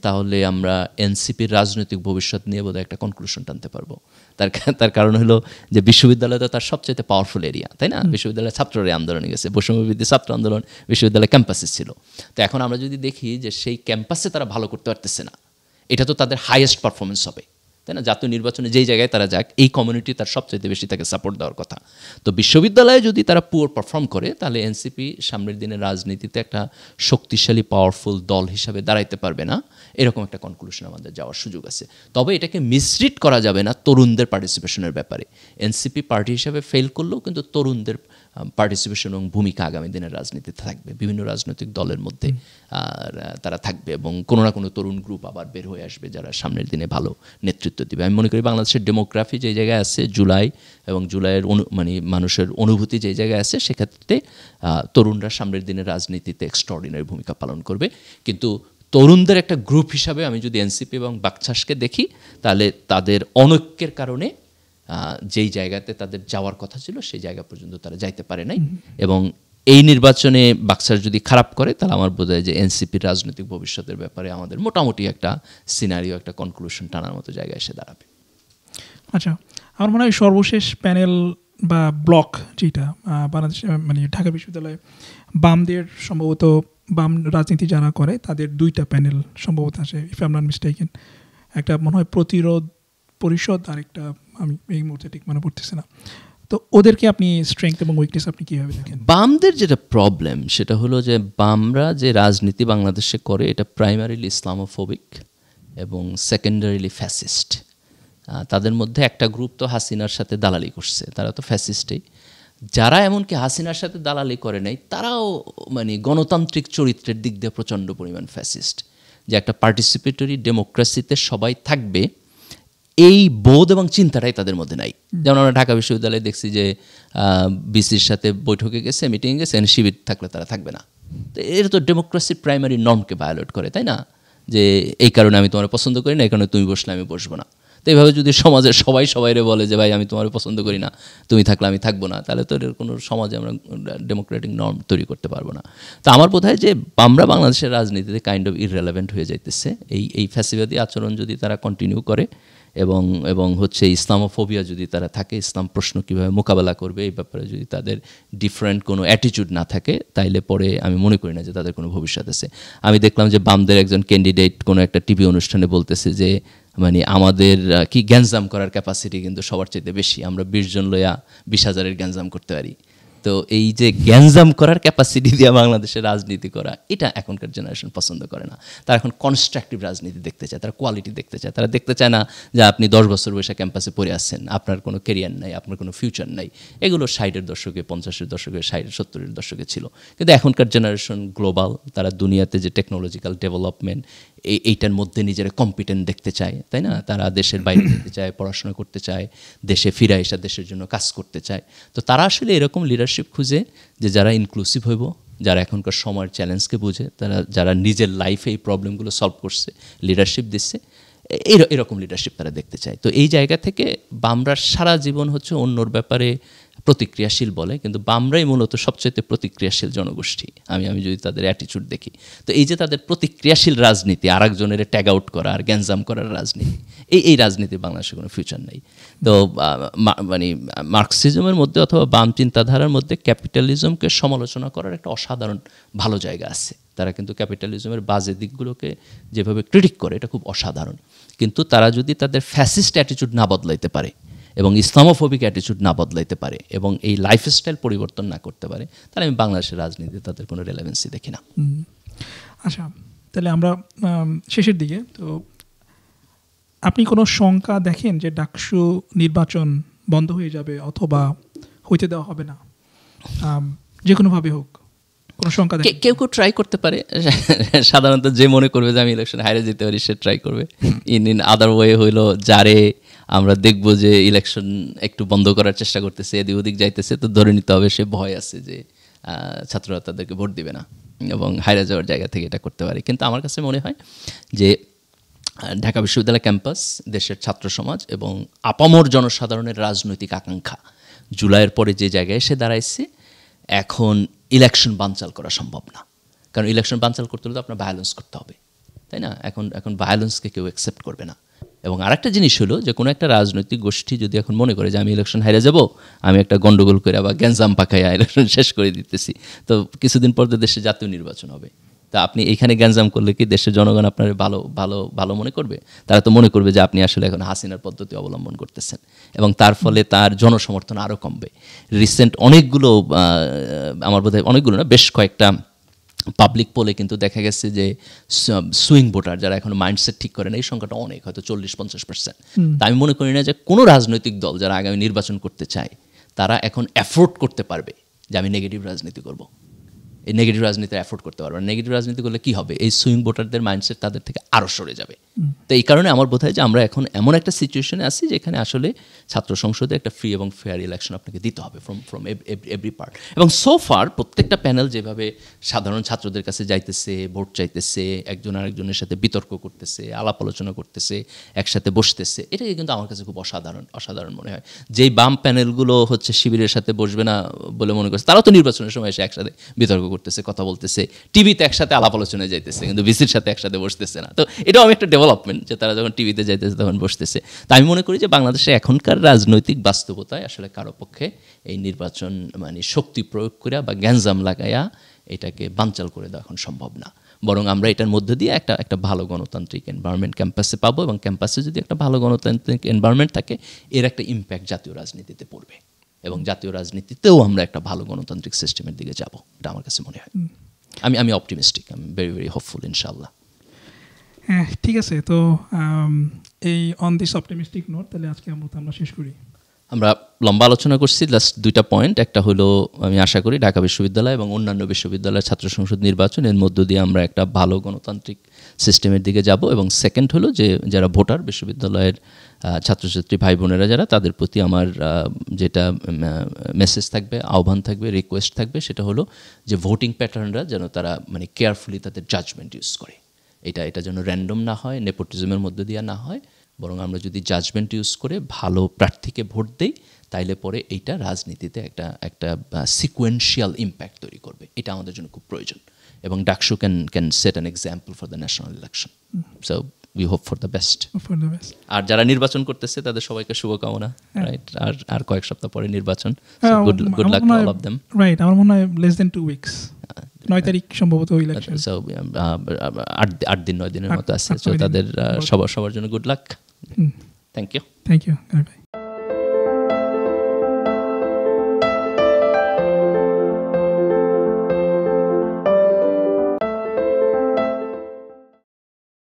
তাহলে আমরা এনসিপির রাজনৈতিক ভবিষ্যৎ নিয়ে বোধহয় একটা কনক্লুশন টানতে পারবো। তার কারণ হলো যে বিশ্ববিদ্যালয় তো তার সবচেয়ে পাওয়ারফুল এরিয়া, তাই না? বিশ্ববিদ্যালয়ের ছাত্ররা আন্দোলনে গেছে, বৈষম্যবিরোধী ছাত্র আন্দোলন বিশ্ববিদ্যালয় ক্যাম্পাসে ছিল। তো এখন আমরা যদি দেখি যে সেই ক্যাম্পাসে তারা ভালো করতে পারতেছে না, এটা তো তাদের হাইয়েস্ট পারফরমেন্স হবে, তাই না? জাতীয় নির্বাচনে যেই জায়গায় তারা যাক, এই কমিউনিটি তার সবচেয়ে বেশি তাকে সাপোর্ট দেওয়ার কথা। তো বিশ্ববিদ্যালয়ে যদি তারা পুয়ার পারফর্ম করে, তাহলে এনসিপি সামনের দিনের রাজনীতিতে একটা শক্তিশালী পাওয়ারফুল দল হিসাবে দাঁড়াইতে পারবে না, এরকম একটা কনক্লুশন আমাদের যাওয়ার সুযোগ আছে। তবে এটাকে মিসরিড করা যাবে না তরুণদের পার্টিসিপেশনের ব্যাপারে। এনসিপি পার্টি হিসাবে ফেল করলেও কিন্তু তরুণদের পার্টিসিপেশন এবং ভূমিকা আগামী দিনের রাজনীতিতে থাকবে, বিভিন্ন রাজনৈতিক দলের মধ্যে আর তারা থাকবে, এবং কোনো না কোনো তরুণ গ্রুপ আবার বের হয়ে আসবে যারা সামনের দিনে ভালো নেতৃত্ব দিবে। আমি মনে করি বাংলাদেশের ডেমোগ্রাফি যে জায়গায় আছে, জুলাইয়ের মানে মানুষের অনুভূতি যে জায়গায় আছে, সেক্ষেত্রে তরুণরা সামনের দিনের রাজনীতিতে এক্সট্রাঅর্ডিনারি ভূমিকা পালন করবে। কিন্তু তরুণদের একটা গ্রুপ হিসাবে আমি যদি এনসিপি এবং বাকশাসকে দেখি, তাহলে তাদের অনৈক্যের কারণে যেই জায়গাতে তাদের যাওয়ার কথা ছিল সেই জায়গা পর্যন্ত তারা যাইতে পারে নাই। এবং এই নির্বাচনে বাকশাস যদি খারাপ করে, তাহলে আমার বোধ হয় যে এনসিপির রাজনৈতিক ভবিষ্যতের ব্যাপারে আমাদের মোটামুটি একটা সিনারিও, একটা কনক্লুশন টানার মতো জায়গায় এসে দাঁড়াবে। আচ্ছা, আমার মনে হয় সর্বশেষ প্যানেল বা ব্লক যেটা বাংলাদেশ মানে ঢাকা বিশ্ববিদ্যালয়ে বামদের সম্ভবত বাম রাজনীতি যারা করে তাদের 2টা প্যানেল সম্ভবত আছে, if I am not mistaken. একটা মনে হয় প্রতিরোধ পরিষদ, আর একটা আমি এই মুহূর্তে ঠিক মনে পড়তেছে না। তো ওদেরকে আপনি স্ট্রেংথ এবং উইকনেস আপনি কীভাবে দেখেন? বামদের যেটা প্রবলেম সেটা হলো যে বামরা যে রাজনীতি বাংলাদেশে করে এটা প্রাইমারিলি ইসলামোফোবিক এবং সেকেন্ডারিলি ফ্যাসিস্ট। তাদের মধ্যে একটা গ্রুপ তো হাসিনার সাথে দালালি করছে, তারা তো ফ্যাসিস্টেই। যারা এমনকি হাসিনার সাথে দালালি করে নাই, তারাও মানে গণতান্ত্রিক চরিত্রের দিক দিয়ে প্রচণ্ড পরিমাণ ফ্যাসিস্ট। যে একটা পার্টিসিপেটরি ডেমোক্রেসিতে সবাই থাকবে, এই বোধ এবং চিন্তাটাই তাদের মধ্যে নাই। যেমন আমরা ঢাকা বিশ্ববিদ্যালয়ে দেখছি যে বিসির সাথে বৈঠকে গেছে, মিটিংয়ে গেছে, শিবির থাকলে তারা থাকবে না। তো এটা তো ডেমোক্রেসির প্রাইমারি নর্মকে ভায়োলেট করে, তাই না? যে এই কারণে আমি তোমার পছন্দ করি না, এই কারণে তুমি বসলে আমি বসবো না। তো এইভাবে যদি সমাজের সবাইরে বলে যে ভাই আমি তোমার পছন্দ করি না, তুমি থাকলে আমি থাকবো না, তাহলে তো এর কোনো সমাজে আমরা ডেমোক্রেটিক নর্ম তৈরি করতে পারবো না। তো আমার বোধ হয় যে আমরা বাংলাদেশের রাজনীতিতে কাইন্ড অফ ইররেলেভেন্ট হয়ে যাইতেছে। এই ফ্যাসিবাদী আচরণ যদি তারা কন্টিনিউ করে এবং হচ্ছে ইসলামোফোবিয়া যদি তারা থাকে, ইসলাম প্রশ্ন কীভাবে মোকাবেলা করবে এই ব্যাপারে যদি তাদের ডিফারেন্ট কোনো অ্যাটিটিউড না থাকে, তাইলে পরে আমি মনে করি না যে তাদের কোনো ভবিষ্যৎ আছে। আমি দেখলাম যে বামদের একজন ক্যান্ডিডেট কোনো একটা টিভি অনুষ্ঠানে বলতেছে যে মানে আমাদের কি গ্যাঞ্জাম করার ক্যাপাসিটি কিন্তু সবার চাইতে বেশি, আমরা 20 জন লইয়া 20,000-এর গ্যাঞ্জাম করতে পারি। তো এই যে গ্যাঞ্জাম করার ক্যাপাসিটি দিয়ে বাংলাদেশের রাজনীতি করা, এটা এখনকার জেনারেশন পছন্দ করে না। তারা এখন কনস্ট্রাকটিভ রাজনীতি দেখতে চায়, তারা কোয়ালিটি দেখতে চায়। তারা দেখতে চায় না যে আপনি 10 বছর বয়সে ক্যাম্পাসে পড়ে আসছেন, আপনার কোনো কেরিয়ার নাই, আপনার কোনো ফিউচার নাই। এগুলো 60-এর দশকে, 50-এর দশকে, 60-70-এর দশকে ছিল। কিন্তু এখনকার জেনারেশন গ্লোবাল, তারা দুনিয়াতে যে টেকনোলজিক্যাল ডেভেলপমেন্ট এইটার মধ্যে নিজেরা কম্পিটেন্ট দেখতে চায়, তাই না? তারা দেশের বাইরে যেতে চায়, পড়াশোনা করতে চায়, দেশে ফিরে এসে দেশের জন্য কাজ করতে চায়। তো তারা আসলে এরকম লিডারশিপ খুঁজে যে যারা ইনক্লুসিভ হইব, যারা এখনকার সময়ের চ্যালেঞ্জকে বুঝে, যারা নিজের লাইফে এই প্রবলেমগুলো সলভ করছে, লিডারশিপ দিচ্ছে, এরকম লিডারশিপ তারা দেখতে চায়। তো এই জায়গা থেকে বামরা সারা জীবন হচ্ছে অন্যর ব্যাপারে প্রতিক্রিয়াশীল বলে, কিন্তু বামরাই মূলত সবচেয়ে প্রতিক্রিয়াশীল জনগোষ্ঠী আমি যদি তাদের অ্যাটিটিউড দেখি। তো এই যে তাদের প্রতিক্রিয়াশীল রাজনীতি, আর একজনের ট্যাগ আউট করা আর গ্যাঞ্জাম করার রাজনীতি, এই রাজনীতির বাংলাদেশে কোনো ফিউচার নেই। তো মানে মার্কসিজমের মধ্যে অথবা বাম চিন্তাধারার মধ্যে ক্যাপিটালিজমকে সমালোচনা করার একটা অসাধারণ ভালো জায়গা আছে। তারা কিন্তু ক্যাপিটালিজমের বাজে দিকগুলোকে যেভাবে ক্রিটিক করে, এটা খুব অসাধারণ। কিন্তু তারা যদি তাদের ফ্যাসিস্ট অ্যাটিটিউড না বদলাইতে পারে এবং ইসলামোফোবিক অ্যাটিটিউড না বদলাইতে পারে এবং এই লাইফস্টাইল পরিবর্তন না করতে পারে, তাহলে আমি বাংলাদেশের রাজনীতিতে তাদের কোনো রেলেভেন্সি দেখি না। আচ্ছা, তাহলে আমরা শেষের দিকে, তো আপনি কোনো শঙ্কা দেখেন যে ডাকসু নির্বাচন বন্ধ হয়ে যাবে অথবা হইতে দেওয়া হবে না, যে কোনোভাবে হোক? কোনো সংখ্যা দেন? কেউ কেউ ট্রাই করতে পারে, সাধারণত যে মনে করবে যে আমি ইলেকশন হারে যেতে পারি সে ট্রাই করবে। ইন আদার ওয়ে হইলো যারে আমরা দেখবো যে ইলেকশন একটু বন্ধ করার চেষ্টা করতেছে, এদিক ওদিক যাইতেছে, তো ধরে নিতে হবে সে ভয় আছে যে ছাত্ররা তাদেরকে ভোট দিবে না এবং হাইরা যাওয়ার জায়গা থেকে এটা করতে পারে। কিন্তু আমার কাছে মনে হয় যে ঢাকা বিশ্ববিদ্যালয় ক্যাম্পাস দেশের ছাত্র সমাজ এবং আপামর জনসাধারণের রাজনৈতিক আকাঙ্ক্ষা জুলাইয়ের পরে যে জায়গায় এসে দাঁড়াইছে, এখন ইলেকশন বানচাল করা সম্ভব না। কারণ ইলেকশন বানচাল করতে হলে তো আপনার ভায়োলেন্স করতে হবে, তাই না? এখন ভায়োলেন্সকে কেউ অ্যাকসেপ্ট করবে না। এবং আরেকটা জিনিস হলো যে কোনো একটা রাজনৈতিক গোষ্ঠী যদি এখন মনে করে যে আমি ইলেকশন হারে যাব, আমি একটা গন্ডগোল করে বা গ্যাঞ্জাম পাকাইয়া ইলেকশন শেষ করে দিতেছি, তো কিছুদিন পর তো দেশে জাতীয় নির্বাচন হবে। তা আপনি এইখানে গ্যাঞ্জাম করলে কি দেশের জনগণ আপনার ভালো ভালো ভালো মনে করবে? তারা তো মনে করবে যে আপনি আসলে এখন হাসিনার পদ্ধতি অবলম্বন করতেছেন, এবং তার ফলে তার জনসমর্থন আরও কমবে। রিসেন্ট অনেকগুলো আমার বোধহয় অনেকগুলো না, বেশ কয়েকটা পাবলিক পোলে কিন্তু দেখা গেছে যে সুইং ভোটার যারা এখন মাইন্ডসেট ঠিক করেন এই সংখ্যাটা অনেক, হয়তো 40-50%। তা আমি মনে করি না যে কোনো রাজনৈতিক দল যারা আগামী নির্বাচন করতে চায় তারা এখন অ্যাফোর্ড করতে পারবে যে আমি নেগেটিভ রাজনীতি করব। এই নেগেটিভ রাজনীতি অ্যাফোর্ড করতে পারবে না। নেগেটিভ রাজনীতি করলে কী হবে? এই সুইং ভোটারদের মাইন্ডসেট তাদের থেকে আরও সরে যাবে। তো এই কারণে আমার বোধ হয় যে আমরা এখন এমন একটা সিচুয়েশনে আছি যেখানে আসলে ছাত্র সংসদে একটা ফ্রি এবং ফেয়ার ইলেকশন আপনাকে দিতে হবে ফ্রম এভরি পার্ট। এবং সো ফার প্রত্যেকটা প্যানেল যেভাবে সাধারণ ছাত্রদের কাছে যাইতেছে, ভোট চাইতেছে, একজন আরেকজনের সাথে বিতর্ক করতেছে, আলাপ আলোচনা করতেছে, একসাথে বসতেছে, এটাকে কিন্তু আমার কাছে খুব অসাধারণ মনে হয়। যেই বাম প্যানেলগুলো হচ্ছে শিবিরের সাথে বসবে না বলে মনে করছে, তারাও তো নির্বাচনের সময় এসে একসাথে বিতর্ক করতেছে, কথা বলতেছে, টিভিতে একসাথে আলাপ আলোচনায় যাইতেছে, কিন্তু ভিসির সাথে একসাথে বসতেছে না। তো এটাও আমি একটা ডেভেলপমেন্ট যে তারা যখন টিভিতে যাইতেছে তখন বসতেছে। তো আমি মনে করি যে বাংলাদেশে এখনকার রাজনৈতিক বাস্তবতায় আসলে কারো পক্ষে এই নির্বাচন মানে শক্তি প্রয়োগ করে বা গ্যাঞ্জাম লাগাইয়া এটাকে বানচাল করে দেওয়া এখন সম্ভব না। বরং আমরা এটার মধ্যে দিয়ে একটা ভালো গণতান্ত্রিক এনভায়রনমেন্ট ক্যাম্পাসে পাবো, এবং ক্যাম্পাসে যদি একটা ভালো গণতান্ত্রিক এনভায়রনমেন্ট থাকে এর একটা ইম্প্যাক্ট জাতীয় রাজনীতিতে পড়বে, এবং জাতীয় রাজনীতিতেও আমরা একটা ভালো গণতান্ত্রিক সিস্টেমের দিকে যাব। এটা আমার কাছে মনে হয়। আমি অপটিমিস্টিক, আমি ভেরি ভেরি হোপফুল ইনশাআল্লাহ। হ্যাঁ, ঠিক আছে। তো এই অন দিস অপটিমিস্টিক নোট তাহলে আজকে আমরা শেষ করি। আমরা লম্বা আলোচনা করছি, লাস্ট দুইটা পয়েন্ট। একটা হলো আমি আশা করি ঢাকা বিশ্ববিদ্যালয় এবং অন্যান্য বিশ্ববিদ্যালয়ের ছাত্র সংসদ নির্বাচনের মধ্য দিয়ে আমরা একটা ভালো গণতান্ত্রিক সিস্টেমের দিকে যাব, এবং সেকেন্ড হলো যে যারা ভোটার বিশ্ববিদ্যালয়ের ছাত্রছাত্রী ভাই বোনেরা যারা, তাদের প্রতি আমার যেটা মেসেজ থাকবে, আহ্বান থাকবে, রিকোয়েস্ট থাকবে, সেটা হলো যে ভোটিং প্যাটার্নরা যেন তারা মানে কেয়ারফুলি তাদের জাজমেন্ট ইউজ করে। এটা যেন র্যান্ডম না হয়, নেপোটিজমের মধ্যে দিয়ে না হয়, বরং আমরা যদি জাজমেন্ট ইউজ করে ভালো প্রার্থীকে ভোট দেই তাইলে পরে এইটা রাজনীতিতে একটা সিকোয়েন্সিয়াল ইম্প্যাক্ট তৈরি করবে। এটা আমাদের জন্য খুব প্রয়োজন, এবং DUCSU can set an example for the national election. So we hope for the best. আর যারা নির্বাচন করতেছে তাদের সবাইকে শুভকামনা, রাইট? আর কয়েক সপ্তাহ পরে নির্বাচন, good luck to all of them. Right, আমার মনে হয় লেস দেন 2 উইকস, 9 তারিখ সম্ভবত ইলেকশন। 8 দিন 9 দিনের মতো আছে। তাদের সবার জন্য good luck. Thank you. Bye by.